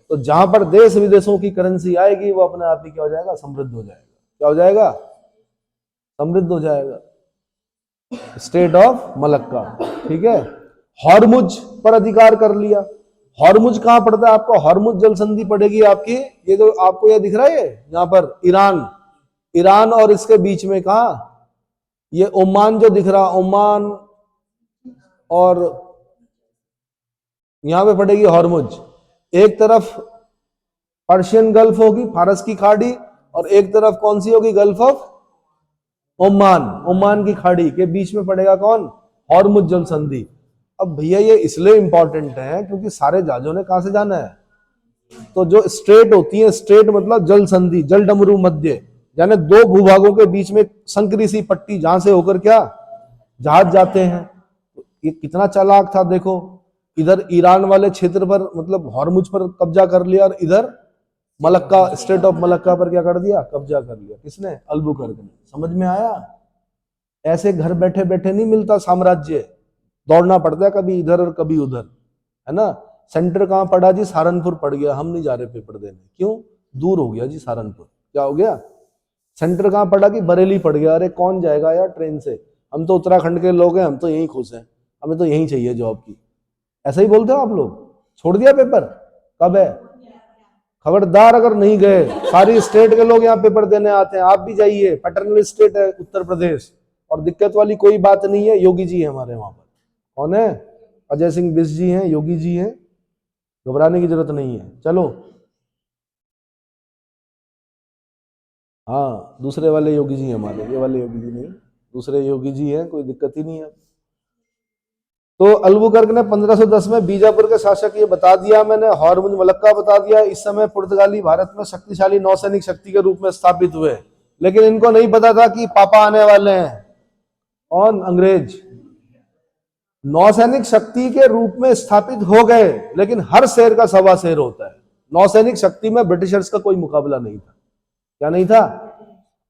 तो जहां पर देश विदेशों की करेंसी आएगी वो अपने आप ही क्या हो जाएगा? समृद्ध हो जाएगा। क्या हो जाएगा? समृद्ध हो जाएगा। स्टेट ऑफ मलक्का, ठीक है। हॉर्मुज पर अधिकार कर लिया। हॉर्मुज कहां पड़ता है आपको? हॉर्मुज जल संधि पड़ेगी आपकी, ये तो आपको ये दिख रहा है यहां पर, ईरान और इसके बीच में। कहा? ये ओमान जो दिख रहा, ओमान, और यहां पे पड़ेगी हॉर्मुज। एक तरफ पर्शियन गल्फ होगी, फारस की खाड़ी, और एक तरफ कौन सी होगी? गल्फ ऑफ ओमान, ओमान की खाड़ी के बीच में पड़ेगा कौन? हॉर्मुज जल संधि। अब भैया ये इसलिए इंपॉर्टेंट है क्योंकि सारे जहाजों ने कहां से जाना है? तो जो स्ट्रेट होती है, स्ट्रेट मतलब जल संधि, जल डमरू मध्य, यानी दो भूभागों के बीच में संकरी सी पट्टी, जहां से होकर क्या जहाज जाते हैं। तो ये कितना चालाक था देखो। इधर ईरान वाले क्षेत्र पर, मतलब हॉर्मुज पर कब्जा कर लिया, और इधर मलक्का, स्टेट ऑफ मलक्का पर क्या कर दिया? कब्जा कर लिया। किसने? अल्बुकर्क ने। समझ में आया? ऐसे घर बैठे बैठे नहीं मिलता साम्राज्य, दौड़ना पड़ता है कभी इधर और कभी उधर, है ना। सेंटर कहां पड़ा जी? सहारनपुर पड़ गया। हम नहीं जा रहे पेपर देने। क्यों? दूर हो गया जी सहारनपुर। क्या हो गया? सेंटर कहां पड़ा? कि बरेली पड़ गया। अरे कौन जाएगा यार ट्रेन से? हम तो उत्तराखंड के लोग हैं, हम तो यहीं खुश हैं, हमें तो यहीं चाहिए जॉब की। ऐसा ही बोलते हो आप लोग? छोड़ दिया पेपर? कब है? खबरदार अगर नहीं गए। सारी स्टेट के लोग यहाँ पेपर देने आते हैं, आप भी जाइए। पैटर्नल स्टेट है उत्तर प्रदेश, और दिक्कत वाली कोई बात नहीं है। योगी जी है हमारे वहां पर। कौन है? अजय सिंह बिष्ट जी हैं, योगी जी हैं, घबराने की जरूरत नहीं है। चलो, हाँ, दूसरे वाले योगी जी हैं हमारे, ये वाले योगी जी नहीं, दूसरे योगी जी हैं, कोई दिक्कत ही नहीं है। तो अल्बुकर्क ने 1510 में बीजापुर के शासक, ये बता दिया मैंने, हॉर्मुज मलक्का बता दिया। इस समय पुर्तगाली भारत में शक्तिशाली नौसैनिक शक्ति के रूप में स्थापित हुए, लेकिन इनको नहीं पता था कि पापा आने वाले हैं। कौन? अंग्रेज। नौसैनिक शक्ति के रूप में स्थापित हो गए, लेकिन हर शेर का सवा शेर होता है। नौसैनिक शक्ति में ब्रिटिशर्स का कोई मुकाबला नहीं था। क्या नहीं था?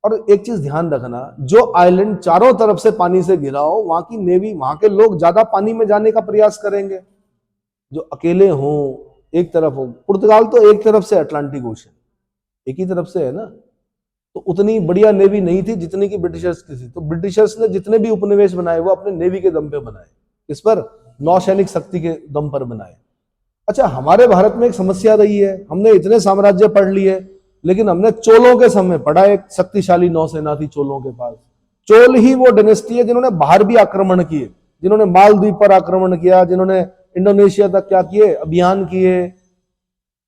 और एक चीज ध्यान रखना, जो आइलैंड चारों तरफ से पानी से घिरा हो, वहां की नेवी, वहां के लोग ज्यादा पानी में जाने का प्रयास करेंगे। जो अकेले हों, एक तरफ हो, पुर्तगाल तो एक तरफ से अटलांटिक ओशन, एक ही तरफ से है ना, तो उतनी बढ़िया नेवी नहीं थी जितनी की ब्रिटिशर्स की थी। तो ब्रिटिशर्स ने जितने भी उपनिवेश बनाए वो अपने नेवी के दम पे बनाए। इस पर नौसैनिक शक्ति के दम पर बनाए। अच्छा, हमारे भारत में एक समस्या रही है, हमने इतने साम्राज्य पढ़ लिए, लेकिन हमने चोलों के समय पढ़ा। एक शक्तिशाली नौसेना थी चोलों के पास। चोल ही वो डायनेस्टी है जिन्होंने बाहर भी आक्रमण किए, जिन्होंने मालदीव पर आक्रमण किया, जिन्होंने इंडोनेशिया तक क्या किए? अभियान किए।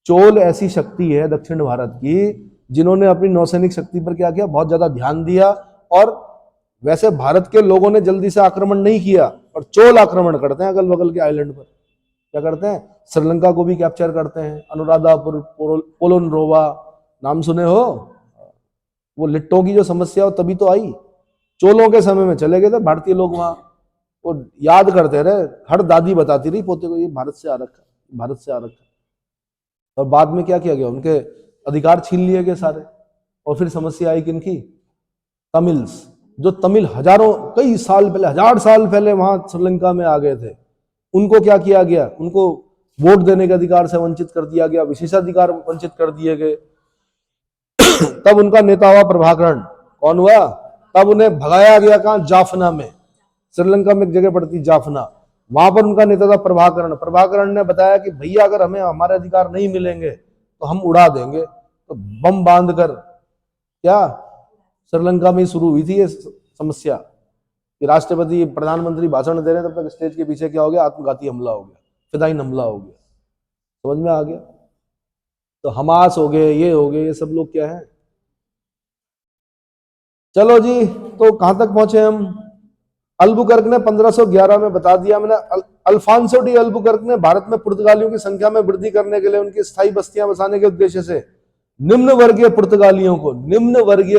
चोल ऐसी शक्ति है दक्षिण भारत की जिन्होंने अपनी नौसैनिक शक्ति पर क्या किया? बहुत ज्यादा ध्यान दिया। और वैसे भारत के लोगों ने जल्दी से आक्रमण नहीं किया, और चोल आक्रमण करते हैं अगल बगल के आइलैंड पर। क्या करते हैं? श्रीलंका को भी कैप्चर करते हैं। अनुराधापुर, पोलोनरोवा, नाम सुने हो? वो लिट्टों की जो समस्या हो तभी तो आई, चोलों के समय में चले गए थे भारतीय लोग वहां। वो याद करते रहे, हर दादी बताती रही पोते को, ये भारत से आ रखा, भारत से आ रखा। और बाद में क्या किया गया? उनके अधिकार छीन लिए गए सारे। और फिर समस्या आई किनकी? तमिल्स। जो तमिल हजारों, कई साल पहले, 1000 साल पहले वहां श्रीलंका में आ गए थे, उनको क्या किया गया? उनको वोट देने के अधिकार से वंचित कर दिया गया, विशेषाधिकार वंचित कर दिए गए। तब उनका नेता हुआ प्रभाकरण। कौन हुआ? तब उन्हें भगाया गया। कहां? जाफना में। श्रीलंका में एक जगह पड़ती जाफना, वहां पर उनका नेता था प्रभाकरण। प्रभाकरण ने बताया कि भैया अगर हमें हमारे अधिकार नहीं मिलेंगे तो हम उड़ा देंगे। तो बम बांध कर क्या श्रीलंका में शुरू हुई थी ये समस्या कि राष्ट्रपति प्रधानमंत्री भाषण दे रहे हैं, तब तक स्टेज के पीछे क्या हो गया? आत्मघाती हमला हो गया, फिदाइन हमला हो गया। समझ में आ गया? तो हमास हो गए, ये हो गए, ये सब लोग क्या है। चलो जी, तो कहां तक पहुंचे हम? अल्बुकर्क ने 1511 में बता दिया मैंने, अल्फांसो डी अल्बुकर्क ने भारत में पुर्तगालियों की संख्या में वृद्धि करने के लिए उनकी स्थायी बस्तियां बसाने के उद्देश्य से निम्न वर्गीय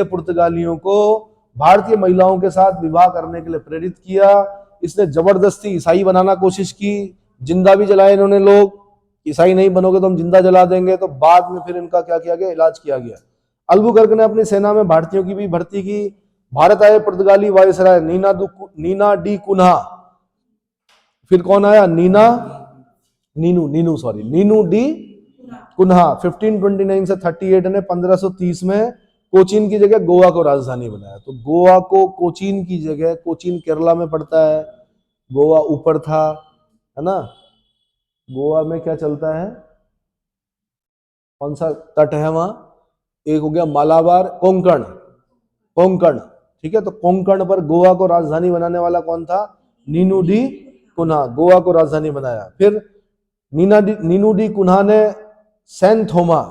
पुर्तगालियों को भारतीय महिलाओं के साथ विवाह करने के लिए प्रेरित किया। इसने जबरदस्ती ईसाई बनाना कोशिश की, जिंदा भी जलाए इन्होंने लोग, ईसाई नहीं बनोगे तो हम जिंदा जला देंगे। तो बाद में फिर इनका क्या किया गया, इलाज किया गया। अल्बुकर्क ने अपनी सेना में भारतीयों की भी भर्ती की। भारत आए पुर्तगाली वायसराय नीना डी कुन्हा, फिर कौन आया, नीनू डी कुन्हा 1529 से 38 ने 1530 में कोचीन की जगह गोवा को राजधानी बनाया। तो गोवा को कोचीन की जगह, कोचीन केरला में पड़ता है, गोवा ऊपर था, है ना। गोवा में क्या चलता है, कौन सा तट है वहां, एक हो गया मालाबार, कोंकण, ठीक है। तो कोंकण पर गोवा को राजधानी बनाने वाला कौन था, नीनू डी कुन्हा, गोवा को राजधानी बनाया। फिर नीनू डी कुन्हा ने सैन थोमा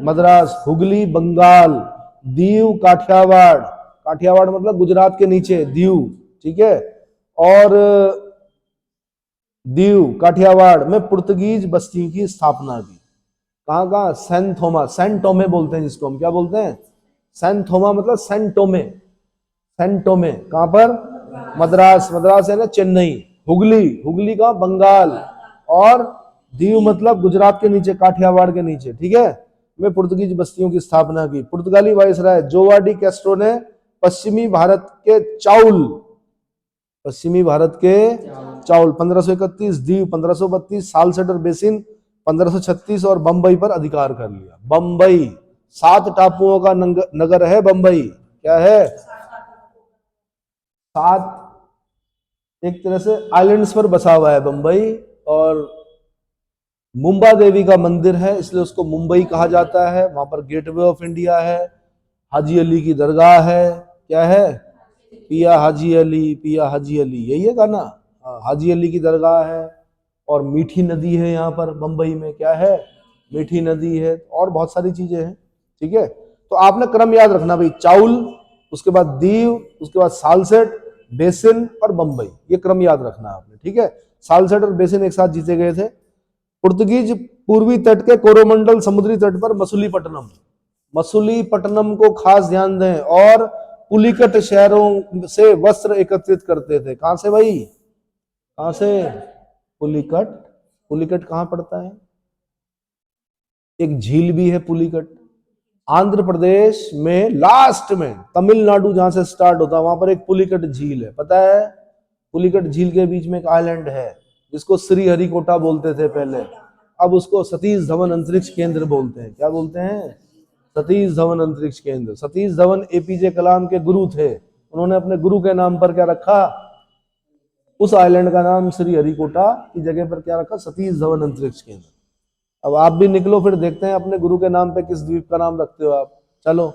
मद्रास, हुगली बंगाल, दीव काठियावाड़ मतलब गुजरात के नीचे दीव, ठीक है, और दीव काठियावाड़ में पुर्तगीज बस्ती की स्थापना की। कहाँ, सैन टोमे बोलते हैं जिसको हम, क्या बोलते हैं, सैन थोमा मतलब सैन टोमे कहां पर, मद्रास है ना चेन्नई, हुगली का बंगाल, और दीव मतलब गुजरात के नीचे, काठियावाड़ के नीचे, ठीक है, में पुर्तगीज बस्तियों की स्थापना की। पुर्तगाली वायसराय जोवा डी कैस्ट्रो ने पश्चिमी भारत के चाउल 1531, दीव 1532, सालसेट और बेसिन 1536 और बंबई पर अधिकार कर लिया। बंबई 7 टापुओं का नगर है बंबई, क्या है, 7 एक तरह से आइलैंड्स पर बसा हुआ है बंबई। और मुंबा देवी का मंदिर है, इसलिए उसको मुंबई कहा जाता है। वहां पर गेटवे ऑफ इंडिया है, हाजी अली की दरगाह है, क्या है, पिया हाजी अली, यही है गाना, हाजी अली की दरगाह है। और मीठी नदी है यहाँ पर बंबई में, क्या है, मीठी नदी है, और बहुत सारी चीजें हैं, ठीक है। तो आपने क्रम याद रखना भाई, चाउल, उसके बाद दीव, उसके बाद सालसेट, बेसिन और बंबई, ये क्रम याद रखना आपने, ठीक है। सालसेट और बेसिन एक साथ जीते गए थे। पुर्तगीज पूर्वी तट के कोरोमंडल समुद्री तट पर मसूलीपट्टनम को खास ध्यान दें, और पुलिकट शहरों से वस्त्र एकत्रित करते थे। कहां से भाई, कहां से, पुलिकट कहां पड़ता है, एक झील भी है पुलिकट, आंध्र प्रदेश में लास्ट में, तमिलनाडु जहां से स्टार्ट होता है वहां पर एक पुलिकट झील है, पता है। पुलिकट झील के बीच में एक आइलैंड है जिसको श्रीहरिकोटा बोलते थे पहले, अब उसको सतीश धवन अंतरिक्ष केंद्र बोलते हैं। क्या बोलते हैं, सतीश धवन अंतरिक्ष केंद्र। सतीश धवन एपीजे कलाम के गुरु थे, उन्होंने अपने गुरु के नाम पर क्या रखा, उस आइलैंड का नाम श्रीहरिकोटा की जगह पर क्या रखा, सतीश धवन अंतरिक्ष केंद्र। अब आप भी निकलो, फिर देखते हैं अपने गुरु के नाम पे किस द्वीप का नाम रखते हो आप। चलो,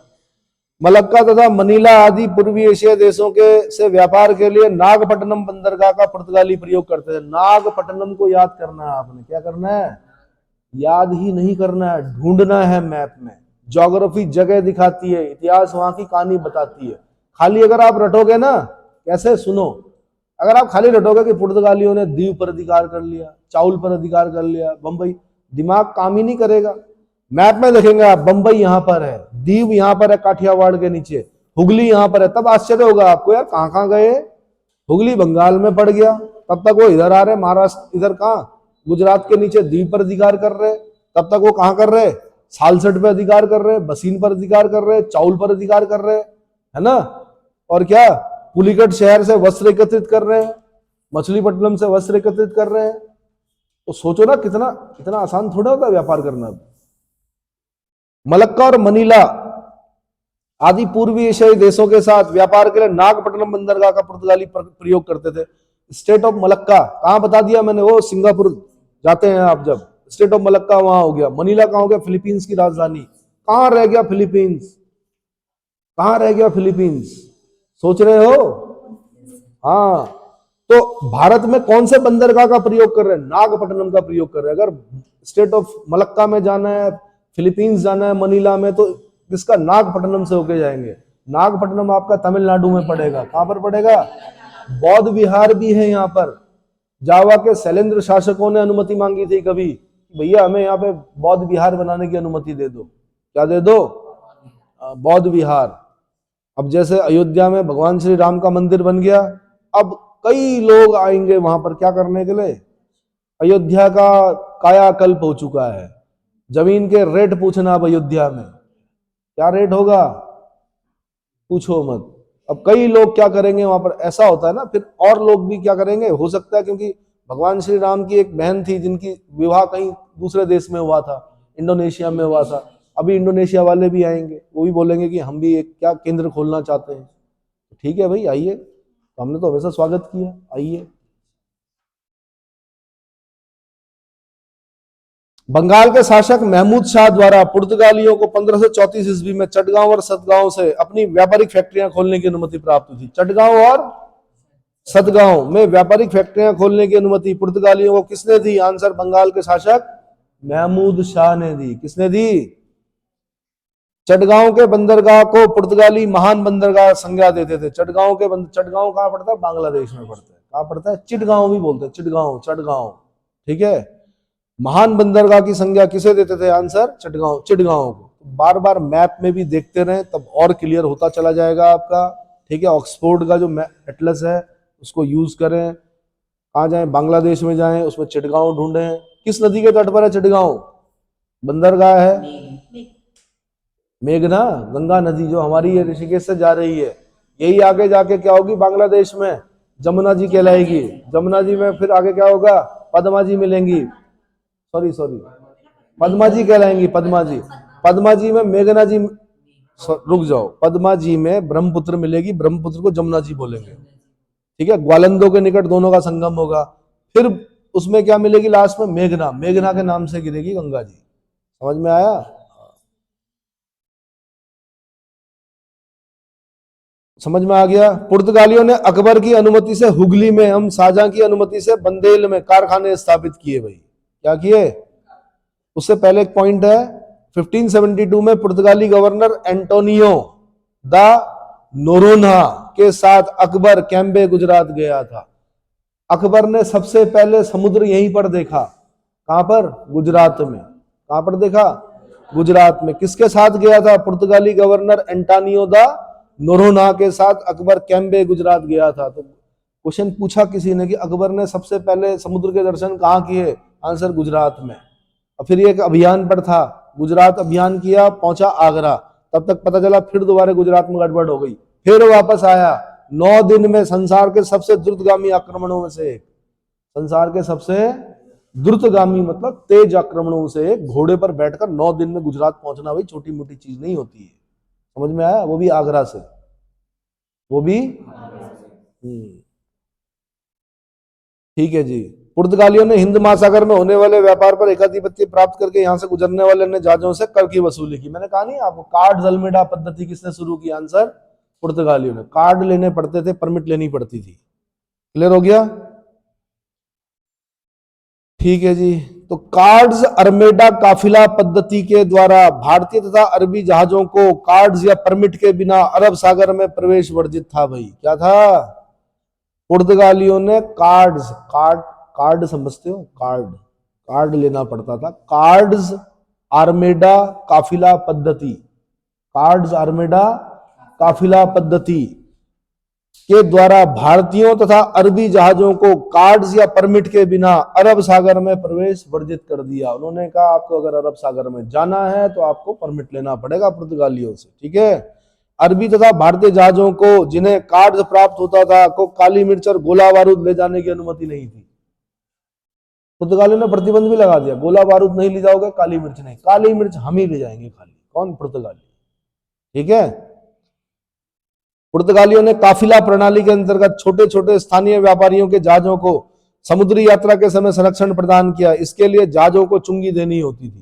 मलक्का तथा मनीला आदि पूर्वी एशिया देशों के से व्यापार के लिए नागपट्टनम बंदरगाह का पुर्तगाली प्रयोग करते थे। नागपट्टनम को याद करना है आपने, क्या करना है, याद ही नहीं करना है, ढूंढना है मैप में। ज्योग्राफी जगह दिखाती है, इतिहास वहां की कहानी बताती है। खाली अगर आप रटोगे ना, कैसे, सुनो, अगर आप खाली रटोगे कि पुर्तगालियों ने दीव पर अधिकार कर लिया, चाउल पर अधिकार कर लिया, बंबई, दिमाग काम ही नहीं करेगा। मैप में देखेंगे आप, बंबई यहां पर है, दीव यहां पर है काठियावाड़ के नीचे, हुगली यहां पर है, तब आश्चर्य होगा आपको, यार कहां गए, हुगली बंगाल में पड़ गया, तब तक वो इधर आ रहे, महाराष्ट्र इधर, कहां, गुजरात के नीचे दीव पर अधिकार कर रहे, तब तक वो कहां कर रहे, सालसट पे अधिकार कर रहे, बसीन पर अधिकार कर रहे, चाउल पर अधिकार कर रहे, है ना। और क्या, पुलिकट शहर से वस्त्र एकत्रित कर रहे हैं, मछलीपट्टनम से वस्त्र एकत्रित कर रहे हैं। तो सोचो ना, कितना आसान थोड़ा होता है व्यापार करना। मलक्का और मनीला आदि पूर्वी एशियाई देशों के साथ व्यापार के लिए नागपट्टनम बंदरगाह का पुर्तगाली प्रयोग करते थे। स्टेट ऑफ मलक्का कहां बता दिया मैंने, वो सिंगापुर जाते हैं आप जब, स्टेट ऑफ मलक्का वहां हो गया। मनीला कहां हो गया, फिलीपींस की राजधानी। कहां रह गया फिलीपींस, कहां रह गया फिलीपींस, सोच रहे हो। हाँ, तो भारत में कौन से बंदरगाह का प्रयोग कर रहे हैं, नागपट्टनम का प्रयोग कर रहे हैं। अगर स्टेट ऑफ मलक्का में जाना है, फिलीपींस जाना है, मनीला में, तो किसका, नागपट्टनम से होके जाएंगे। नागपट्टनम आपका तमिलनाडु में पड़ेगा। कहां पर पड़ेगा? बौद्ध विहार भी है यहाँ पर। जावा के शैलेंद्र शासकों ने अनुमति मांगी थी कभी, भैया हमें यहाँ पे बौद्ध विहार बनाने की अनुमति दे दो। क्या दे दो? बौद्ध विहार। अब जैसे अयोध्या में भगवान श्री राम का मंदिर बन गया, अब कई लोग आएंगे वहां पर क्या करने के लिए? अयोध्या का कायाकल्प हो चुका है। जमीन के रेट पूछना अब अयोध्या में, क्या रेट होगा पूछो मत। अब कई लोग क्या करेंगे वहां पर, ऐसा होता है ना, फिर और लोग भी क्या करेंगे, हो सकता है क्योंकि भगवान श्री राम की एक बहन थी जिनकी विवाह कहीं दूसरे देश में हुआ था, इंडोनेशिया में हुआ था। अभी इंडोनेशिया वाले भी आएंगे, वो भी बोलेंगे कि हम भी एक क्या केंद्र खोलना चाहते हैं। ठीक है भाई, आइए, तो हमने तो हमेशा स्वागत किया, आइए। बंगाल के शासक महमूद शाह द्वारा पुर्तगालियों को 1534 ईस्वी में चटगांव और सतगांव से अपनी व्यापारिक फैक्ट्रियां खोलने की अनुमति प्राप्त हुई थी। चटगांव और सतगांव में व्यापारिक फैक्ट्रियां खोलने की अनुमति पुर्तगालियों को किसने दी? आंसर, बंगाल के शासक महमूद शाह ने दी। किसने दी? चटगांव के बंदरगाह को पुर्तगाली महान बंदरगाह संज्ञा देते थे। चटगांव चटगांव कहां पड़ता है? बांग्लादेश में पड़ता है। कहां पड़ता है? चिटगांव भी बोलते हैं, चिटगांव, चटगांव। ठीक है, महान बंदरगाह की संज्ञा किसे देते थे? आंसर, चिटगांव, चिटगांव को। बार बार मैप में भी देखते रहें, तब और क्लियर होता चला जाएगा आपका। ठीक है, ऑक्सफोर्ड का जो एटलस है उसको यूज करें। कहाँ जाएं? बांग्लादेश में जाएं, उसमें चिटगांव ढूंढें। किस नदी के तट पर है चिटगांव? बंदरगाह है मेघना, गंगा नदी जो हमारी है, ऋषिकेश से जा रही है। यही आगे जाके क्या होगी? बांग्लादेश में जमुना जी कहलाएगी। जमुना जी में फिर आगे क्या होगा? पद्मा जी मिलेंगी, सॉरी पद्मा जी कहलाएंगी, पद्मा जी। पद्मा जी में मेघना जी, रुक जाओ, पद्मा जी में ब्रह्मपुत्र मिलेगी, ब्रह्मपुत्र को जमुना जी बोलेंगे। ठीक है, ग्वालंदों के निकट दोनों का संगम होगा। फिर उसमें क्या मिलेगी लास्ट में? मेघना, मेघना के नाम से गिरेगी गंगा जी। समझ में आया? समझ में आ गया? पुर्तगालियों ने अकबर की अनुमति से हुगली में, हम शाहजहां की अनुमति से बंदेल में कारखाने स्थापित किए। भाई क्या किए? उससे पहले एक पॉइंट है, 1572 में पुर्तगाली गवर्नर एंटोनियो दा नोरोन्हा के साथ अकबर कैम्बे गुजरात गया था। अकबर ने सबसे पहले समुद्र यहीं पर देखा। कहां पर? गुजरात में। कहां पर देखा? गुजरात में। किसके साथ गया था? पुर्तगाली गवर्नर एंटोनियो दा नोरोन्हा के साथ अकबर कैम्बे गुजरात गया था। तो क्वेश्चन पूछा किसी ने कि अकबर ने सबसे पहले समुद्र के दर्शन कहां किए? आंसर, गुजरात में। और फिर एक अभियान पर था, गुजरात अभियान किया, पहुंचा आगरा। तब तक पता चला फिर दोबारा गुजरात में गड़बड़ हो गई, फिर वापस आया। 9 दिन में संसार के सबसे द्रुतगामी आक्रमणों में से एक, संसार के सबसे द्रुतगामी मतलब तेज आक्रमणों से एक, घोड़े पर बैठकर 9 दिन में गुजरात पहुंचना भाई छोटी मोटी चीज नहीं होती है। समझ में आया? वो भी आगरा से, वो भी। ठीक है जी। पुर्तगालियों ने हिंद महासागर में होने वाले व्यापार पर एकाधिपत्य प्राप्त करके यहां से गुजरने वाले अन्य जहाजों से कर की वसूली की। मैंने कहा नहीं आपको, कार्ड अल्मेडा पद्धति किसने शुरू की? आंसर, पुर्तगालियों ने। कार्ड लेने पड़ते थे, परमिट लेनी पड़ती थी। क्लियर हो गया? ठीक है जी। तो कार्ड्स अल्मेडा काफिला पद्धति के द्वारा भारतीय तथा अरबी जहाजों को कार्ड्स या परमिट के बिना अरब सागर में प्रवेश वर्जित था। भाई क्या था? पुर्तगालियों ने कार्ड समझते हो? कार्ड लेना पड़ता था। कार्ड्स आर्मेडा काफिला पद्धति, कार्ड्स आर्मेडा काफिला पद्धति के द्वारा भारतीयों तथा अरबी जहाजों को कार्ड्स या परमिट के बिना अरब सागर में प्रवेश वर्जित कर दिया। उन्होंने कहा आपको अगर अरब सागर में जाना है तो आपको परमिट लेना पड़ेगा पुर्तगालियों से। ठीक है, अरबी तथा भारतीय जहाजों को जिन्हें कार्ड प्राप्त होता था को काली मिर्च और गोला बारूद ले जाने की अनुमति नहीं थी। पुर्तगालियों ने प्रतिबंध भी लगा दिया, गोला बारूद नहीं ले जाओगे, काली मिर्च नहीं। काली मिर्च हम ही ले जाएंगे खाली। कौन? पुर्तगाली। ठीक है। पुर्तगालियों ने काफिला प्रणाली के अंतर्गत छोटे छोटे स्थानीय व्यापारियों के जहाजों को समुद्री यात्रा के समय संरक्षण प्रदान किया। इसके लिए जहाजों को चुंगी देनी होती थी।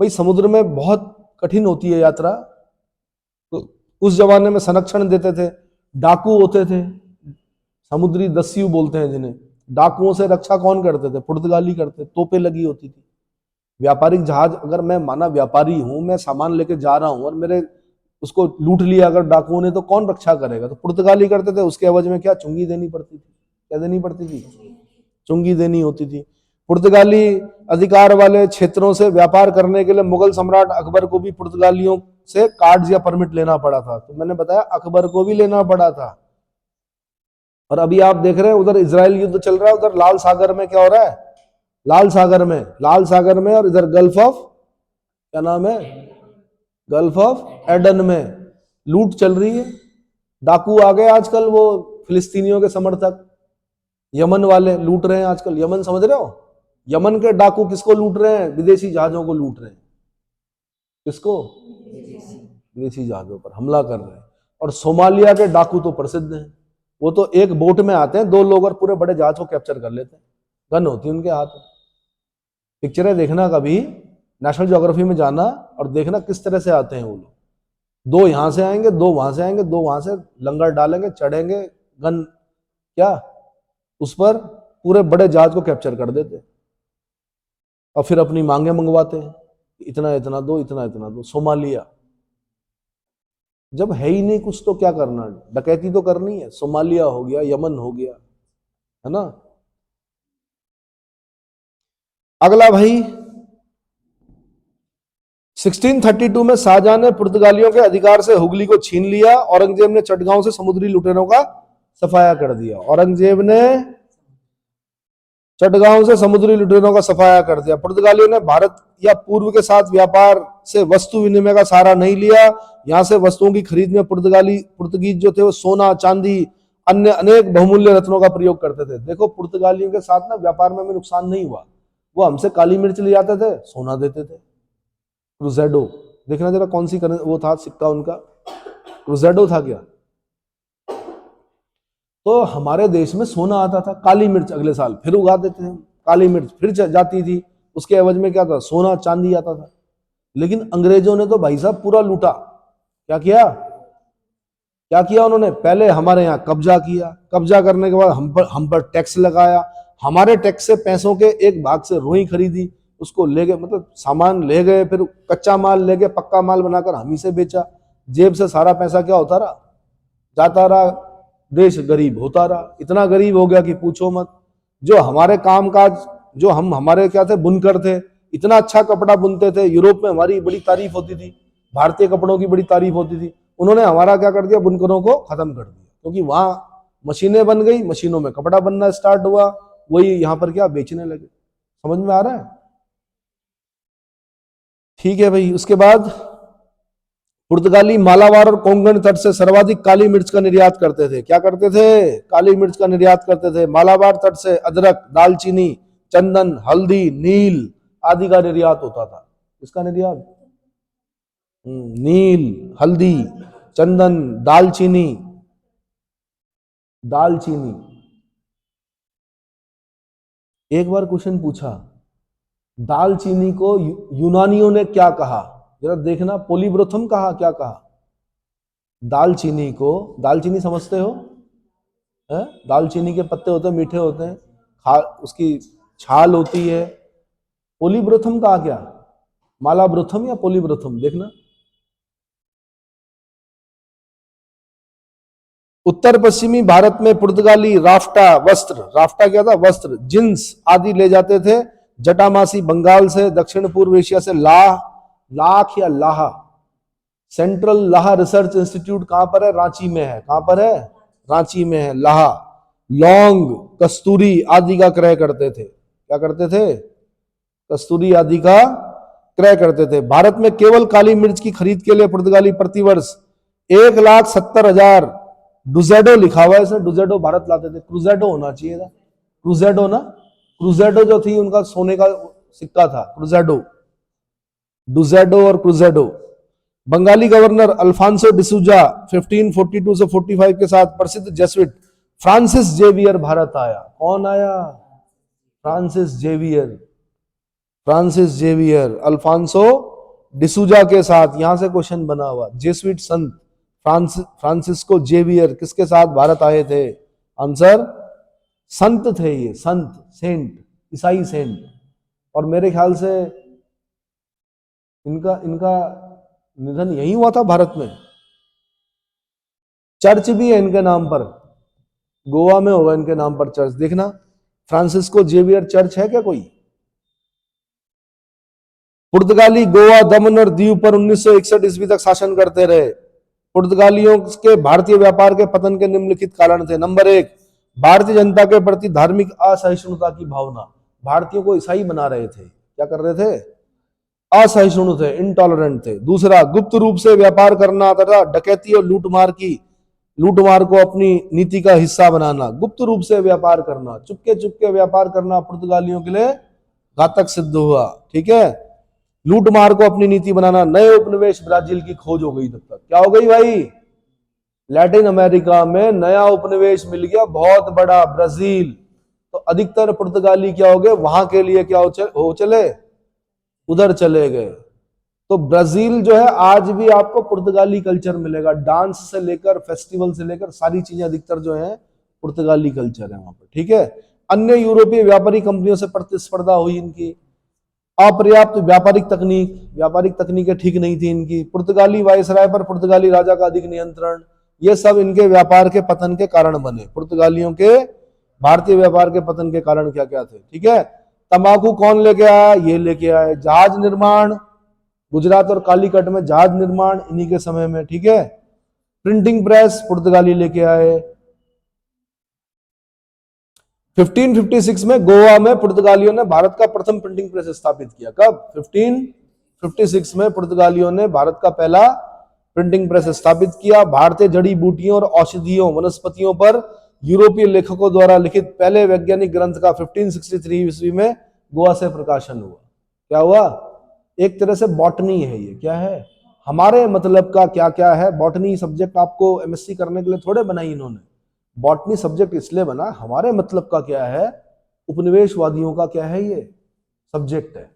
भाई समुद्र में बहुत कठिन होती है यात्रा, तो उस जमाने में संरक्षण देते थे। डाकू होते थे, समुद्री दस्यु बोलते हैं जिन्हें। डाकुओं से रक्षा कौन करते थे? पुर्तगाली करते। तोपें लगी होती थी। व्यापारिक जहाज, अगर मैं माना व्यापारी हूं, मैं सामान लेके जा रहा हूं और मेरे उसको लूट लिया अगर डाकुओं ने तो कौन रक्षा करेगा? तो पुर्तगाली करते थे, उसके एवज में क्या चुंगी देनी पड़ती थी। क्या देनी पड़ती थी? चुंगी देनी होती थी। पुर्तगाली अधिकार वाले क्षेत्रों से व्यापार करने के लिए मुगल सम्राट अकबर को भी पुर्तगालियों से कार्ड या परमिट लेना पड़ा था। तो मैंने बताया अकबर को भी लेना पड़ा था। और अभी आप देख रहे हैं उधर इजराइल युद्ध चल रहा है, उधर लाल सागर में क्या हो रहा है? लाल सागर में और इधर गल्फ ऑफ, क्या नाम है, गल्फ ऑफ एडन में लूट चल रही है। डाकू आ गए आजकल, वो फिलिस्तीनियों के समर्थक यमन वाले लूट रहे हैं आजकल। यमन समझ रहे हो? यमन के डाकू किसको लूट रहे हैं? विदेशी जहाजों को लूट रहे हैं। किसको? विदेशी जहाजों पर हमला कर रहे हैं। और सोमालिया के डाकू तो प्रसिद्ध हैं, वो तो एक बोट में आते हैं, 2 लोग और पूरे बड़े जहाज को कैप्चर कर लेते हैं। गन होती है उनके हाथ में। पिक्चरें देखना कभी, नेशनल ज्योग्राफी में जाना और देखना किस तरह से आते हैं वो लोग। 2 यहां से आएंगे, 2 वहां से आएंगे, 2 वहां से लंगर डालेंगे, चढ़ेंगे, गन क्या उस पर पूरे बड़े जहाज को कैप्चर कर देते और फिर अपनी मांगे मंगवाते हैं, इतना इतना दो, इतना इतना दो। सोमालिया जब है ही नहीं कुछ तो क्या करना, डकैती तो करनी है। सोमालिया हो गया, यमन हो गया, है ना। अगला भाई, 1632 में शाहजहां ने पुर्तगालियों के अधिकार से हुगली को छीन लिया। औरंगजेब ने चटगांव से समुद्री लुटेरों का सफाया कर दिया। औरंगजेब ने चटगांव से समुद्री लुटेरों का सफाया कर दिया। पुर्तगालियों ने भारत या पूर्व के साथ व्यापार से वस्तु विनिमय का सहारा नहीं लिया। यहां से वस्तुओं की खरीद में पुर्तगीज जो थे वो सोना, चांदी, अन्य अनेक बहुमूल्य रत्नों का प्रयोग करते थे। देखो पुर्तगालियों के साथ ना व्यापार में नुकसान नहीं हुआ। वो हमसे काली मिर्च ले जाते थे, सोना देते थे। क्रूजेडो देखना जरा, कौन सी वो था सिक्का उनका, क्रूजेडो था क्या? तो हमारे देश में सोना आता था, काली मिर्च अगले साल फिर उगा देते थे, काली मिर्च फिर जाती थी, उसके एवज में क्या था? सोना चांदी आता था। लेकिन अंग्रेजों ने तो भाई साहब पूरा लूटा। क्या किया? क्या किया उन्होंने? पहले हमारे यहाँ कब्जा किया, कब्जा करने के बाद हम पर टैक्स लगाया। हमारे टैक्स से पैसों के एक भाग से रुई खरीदी, उसको ले गए, मतलब सामान ले गए, फिर कच्चा माल ले गए, पक्का माल बनाकर हम ही से बेचा। जेब से सारा पैसा क्या होता रहा? जाता रहा। देश गरीब होता रहा, इतना गरीब हो गया कि पूछो मत। जो हमारे कामकाज, जो हमारे क्या थे, बुनकर थे, इतना अच्छा कपड़ा बुनते थे। यूरोप में हमारी बड़ी तारीफ होती थी, भारतीय कपड़ों की बड़ी तारीफ होती थी। उन्होंने हमारा क्या कर दिया? बुनकरों को खत्म कर दिया, क्योंकि वहां मशीनें बन गई, मशीनों में कपड़ा बनना स्टार्ट हुआ, वही यहां पर क्या बेचने लगे। समझ में आ रहा है? ठीक है भाई। उसके बाद पुर्तगाली मालाबार और कोंकण तट से सर्वाधिक काली मिर्च का निर्यात करते थे। क्या करते थे? काली मिर्च का निर्यात करते थे। मालाबार तट से अदरक, दालचीनी, चंदन, हल्दी, नील आदि का निर्यात होता था। इसका निर्यात नील, हल्दी, चंदन, दालचीनी। दालचीनी एक बार क्वेश्चन पूछा, दालचीनी को यूनानियों ने क्या कहा? जरा देखना, पोलीब्रोथम कहा, क्या कहा? दालचीनी को, दालचीनी समझते हो? है? दालचीनी के पत्ते होते हैं, मीठे होते हैं, उसकी छाल होती है। पोलीब्रोथम कहा क्या? मालाब्रोथम या पोलीब्रोथम? देखना। उत्तर पश्चिमी भारत में पुर्तगाली राफ्टा वस्त्र, राफ्टा क्या था? वस्त्र, जिन्स आदि ले जाते थे। जटामासी बंगाल से, दक्षिण पूर्व एशिया से लाख या लाहा। सेंट्रल लाहा रिसर्च इंस्टीट्यूट कहां पर है? रांची में है। कहां पर है? रांची में है। लाहा, लौंग, कस्तूरी आदि का क्रय करते थे। क्या करते थे? कस्तूरी आदि का क्रय करते थे। भारत में केवल काली मिर्च की खरीद के लिए पुर्तगाली प्रतिवर्ष 1,70,000 डुजेडो लिखा हुआ है इसमें, डुजेडो भारत लाते थे। क्रूजेडो होना चाहिए था, क्रूजेडो ना, क्रूजेडो जो थी उनका सोने का सिक्का था, क्रूजेडो। डुजेडो और क्रूजेडो। बंगाली गवर्नर अल्फांसो डिसूजा 1542 से 45 के साथ प्रसिद्ध जेसुइट फ्रांसिस जेवियर भारत आया। कौन आया? Francis Xavier. Francis Xavier Alfonso D'Souza के साथ। यहां से क्वेश्चन बना हुआ, जेसुइट संत फ्रांसिस्को जेवियर किसके साथ भारत आए थे? आंसर, संत थे ये, संत, सेंट, ईसाई सेंट। और मेरे ख्याल से इनका निधन यही हुआ था भारत में। चर्च भी है इनके नाम पर, गोवा में होगा इनके नाम पर चर्च, देखना फ्रांसिस्को जेवियर चर्च है क्या कोई? पुर्तगाली गोवा, दमन और दीव पर 1961 ईस्वी तक शासन करते रहे। पुर्तगालियों के भारतीय व्यापार के पतन के निम्नलिखित कारण थे। नंबर 1, भारतीय जनता के प्रति धार्मिक असहिष्णुता की भावना। भारतीयों को ईसाई बना रहे थे, क्या कर रहे थे? असहिष्णु थे, इंटॉलरेंट थे। दूसरा, गुप्त रूप से व्यापार करना तथा डकैती और लूटमार को अपनी नीति का हिस्सा बनाना। गुप्त रूप से व्यापार करना, चुपके चुपके व्यापार करना पुर्तगालियों के लिए घातक सिद्ध हुआ। ठीक है, लूटमार को अपनी नीति बनाना। नए उपनिवेश ब्राजील की खोज हो गई। तब तक क्या हो गई भाई? लैटिन अमेरिका में नया उपनिवेश मिल गया, बहुत बड़ा, ब्राजील। तो अधिकतर पुर्तगाली क्या हो गए? वहां के लिए क्या हो चले? उधर चले गए। तो ब्राजील जो है आज भी आपको पुर्तगाली कल्चर मिलेगा, डांस से लेकर फेस्टिवल से लेकर सारी चीजें अधिकतर जो है पुर्तगाली कल्चर है वहां पर। ठीक है, अन्य यूरोपीय व्यापारी कंपनियों से प्रतिस्पर्धा हुई इनकी। अपर्याप्त व्यापारिक तकनीकें ठीक नहीं थी इनकी। पुर्तगाली वायसराय पर पुर्तगाली राजा का अधिक नियंत्रण, ये सब इनके व्यापार के पतन के कारण बने। पुर्तगालियों के भारतीय व्यापार के पतन के कारण क्या क्या थे? ठीक है, तंबाकू कौन लेके आया? ये लेके आए। जहाज निर्माण, गुजरात और कालीकट में जहाज निर्माण इन्हीं के समय में। ठीक है, प्रिंटिंग प्रेस पुर्तगाली लेके आए। 1556 में गोवा में पुर्तगालियों ने भारत का प्रथम प्रिंटिंग प्रेस स्थापित किया। कब? 1556 में पुर्तगालियों ने भारत का पहला प्रिंटिंग प्रेस स्थापित किया। भारतीय जड़ी बूटियों और औषधियों वनस्पतियों पर यूरोपीय लेखकों द्वारा लिखित पहले वैज्ञानिक ग्रंथ का 1563 ईस्वी में गोवा से प्रकाशन हुआ। क्या हुआ? एक तरह से बॉटनी है ये। क्या है? हमारे मतलब का क्या क्या है। बॉटनी सब्जेक्ट आपको एमएससी करने के लिए थोड़े बनाई इन्होंने। बॉटनी सब्जेक्ट इसलिए बना, हमारे मतलब का क्या है, उपनिवेशवादियों का क्या है, ये सब्जेक्ट है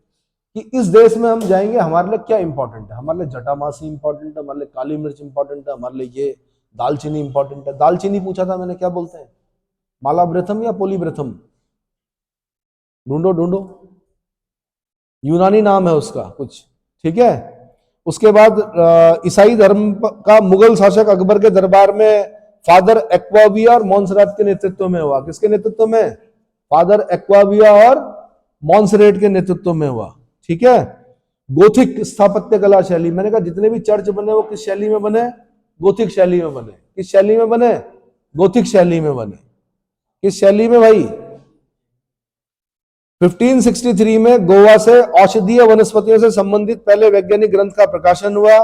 कि इस देश में हम जाएंगे, हमारे लिए क्या इंपॉर्टेंट है। हमारे लिए जटामासी इंपॉर्टेंट है, हमारे लिए काली मिर्च इंपॉर्टेंट है, हमारे लिए ये दालचीनी इंपॉर्टेंट है। दालचीनी पूछा था मैंने, क्या बोलते हैं? मालाब्रेथम या पोलीब्रेथम? ढूंढो ढूंढो, यूनानी नाम है उसका कुछ। ठीक है, उसके बाद ईसाई धर्म का मुगल शासक अकबर के दरबार में फादर एक्वाविया और मॉन्सरेट के नेतृत्व में हुआ। किसके नेतृत्व में? फादर एक्वाविया और मॉन्सरेट के नेतृत्व में हुआ। ठीक है, गोथिक स्थापत्य कला शैली, मैंने कहा जितने भी चर्च बने वो किस शैली में बने? गोथिक शैली में बने। किस शैली में बने? गोथिक शैली में बने। किस शैली में भाई? 1563 में गोवा से औषधीय वनस्पतियों से संबंधित पहले वैज्ञानिक ग्रंथ का प्रकाशन हुआ।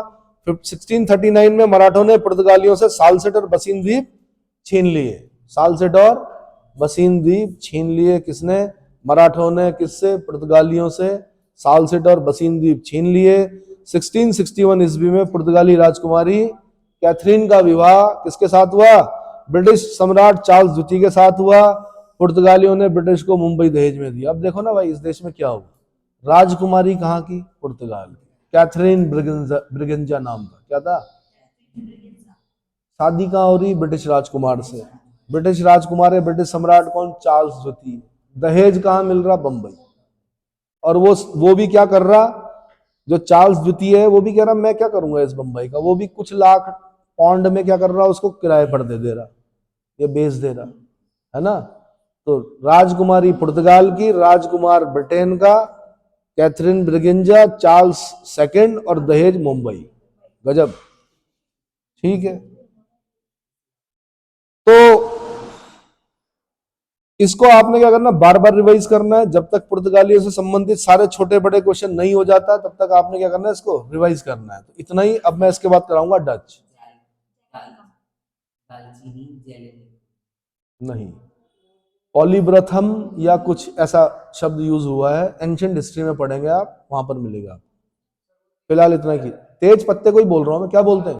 1639 में मराठों ने पुर्तगालियों से सालसेट और बसीन द्वीप छीन लिए। सालसेट और बसीन द्वीप छीन लिए किसने? मराठों ने। किससे? पुर्तगालियों से। सालसेट और बसीन द्वीप छीन लिए। 1661 ईस्वी में पुर्तगाली राजकुमारी कैथरीन का विवाह किसके साथ हुआ? ब्रिटिश सम्राट चार्ल्स द्वितीय के साथ हुआ। पुर्तगालियों ने ब्रिटिश को मुंबई दहेज में दिया। अब देखो ना भाई, इस देश में क्या हुआ? राजकुमारी कहाँ की? पुर्तगाल की, कैथरीन ब्रिगेंजा नाम था। क्या था? शादी कहाँ हो रही? ब्रिटिश राजकुमार से। ब्रिटिश राजकुमार है, ब्रिटिश सम्राट कौन? चार्ल्स द्वितीय। दहेज कहाँ मिल रहा? बंबई। और वो भी क्या कर रहा? जो चार्ल्स द्वितीय है वो भी कह रहा मैं क्या करूंगा इस बंबई का। वो भी कुछ लाख पौंड में क्या कर रहा? उसको किराए पर दे रहा, ये बेच दे रहा है ना। तो राजकुमारी पुर्तगाल की, राजकुमार ब्रिटेन का, कैथरीन ब्रिगेंजा, चार्ल्स सेकंड और दहेज मुंबई। गजब। ठीक है, तो इसको आपने क्या करना? बार बार रिवाइज करना है। जब तक पुर्तगालियों से संबंधित सारे छोटे बड़े क्वेश्चन नहीं हो जाता तब तक आपने क्या करना है? इसको रिवाइज करना है। तो इतना ही। अब मैं इसके बाद कराऊंगा डच। नहीं, पॉलीब्रथम या कुछ ऐसा शब्द यूज हुआ है, एंशिएंट हिस्ट्री में पढ़ेंगे आप, वहां पर मिलेगा। फिलहाल इतना ही। तेज पत्ते को ही बोल रहा हूं मैं, क्या बोलते हैं?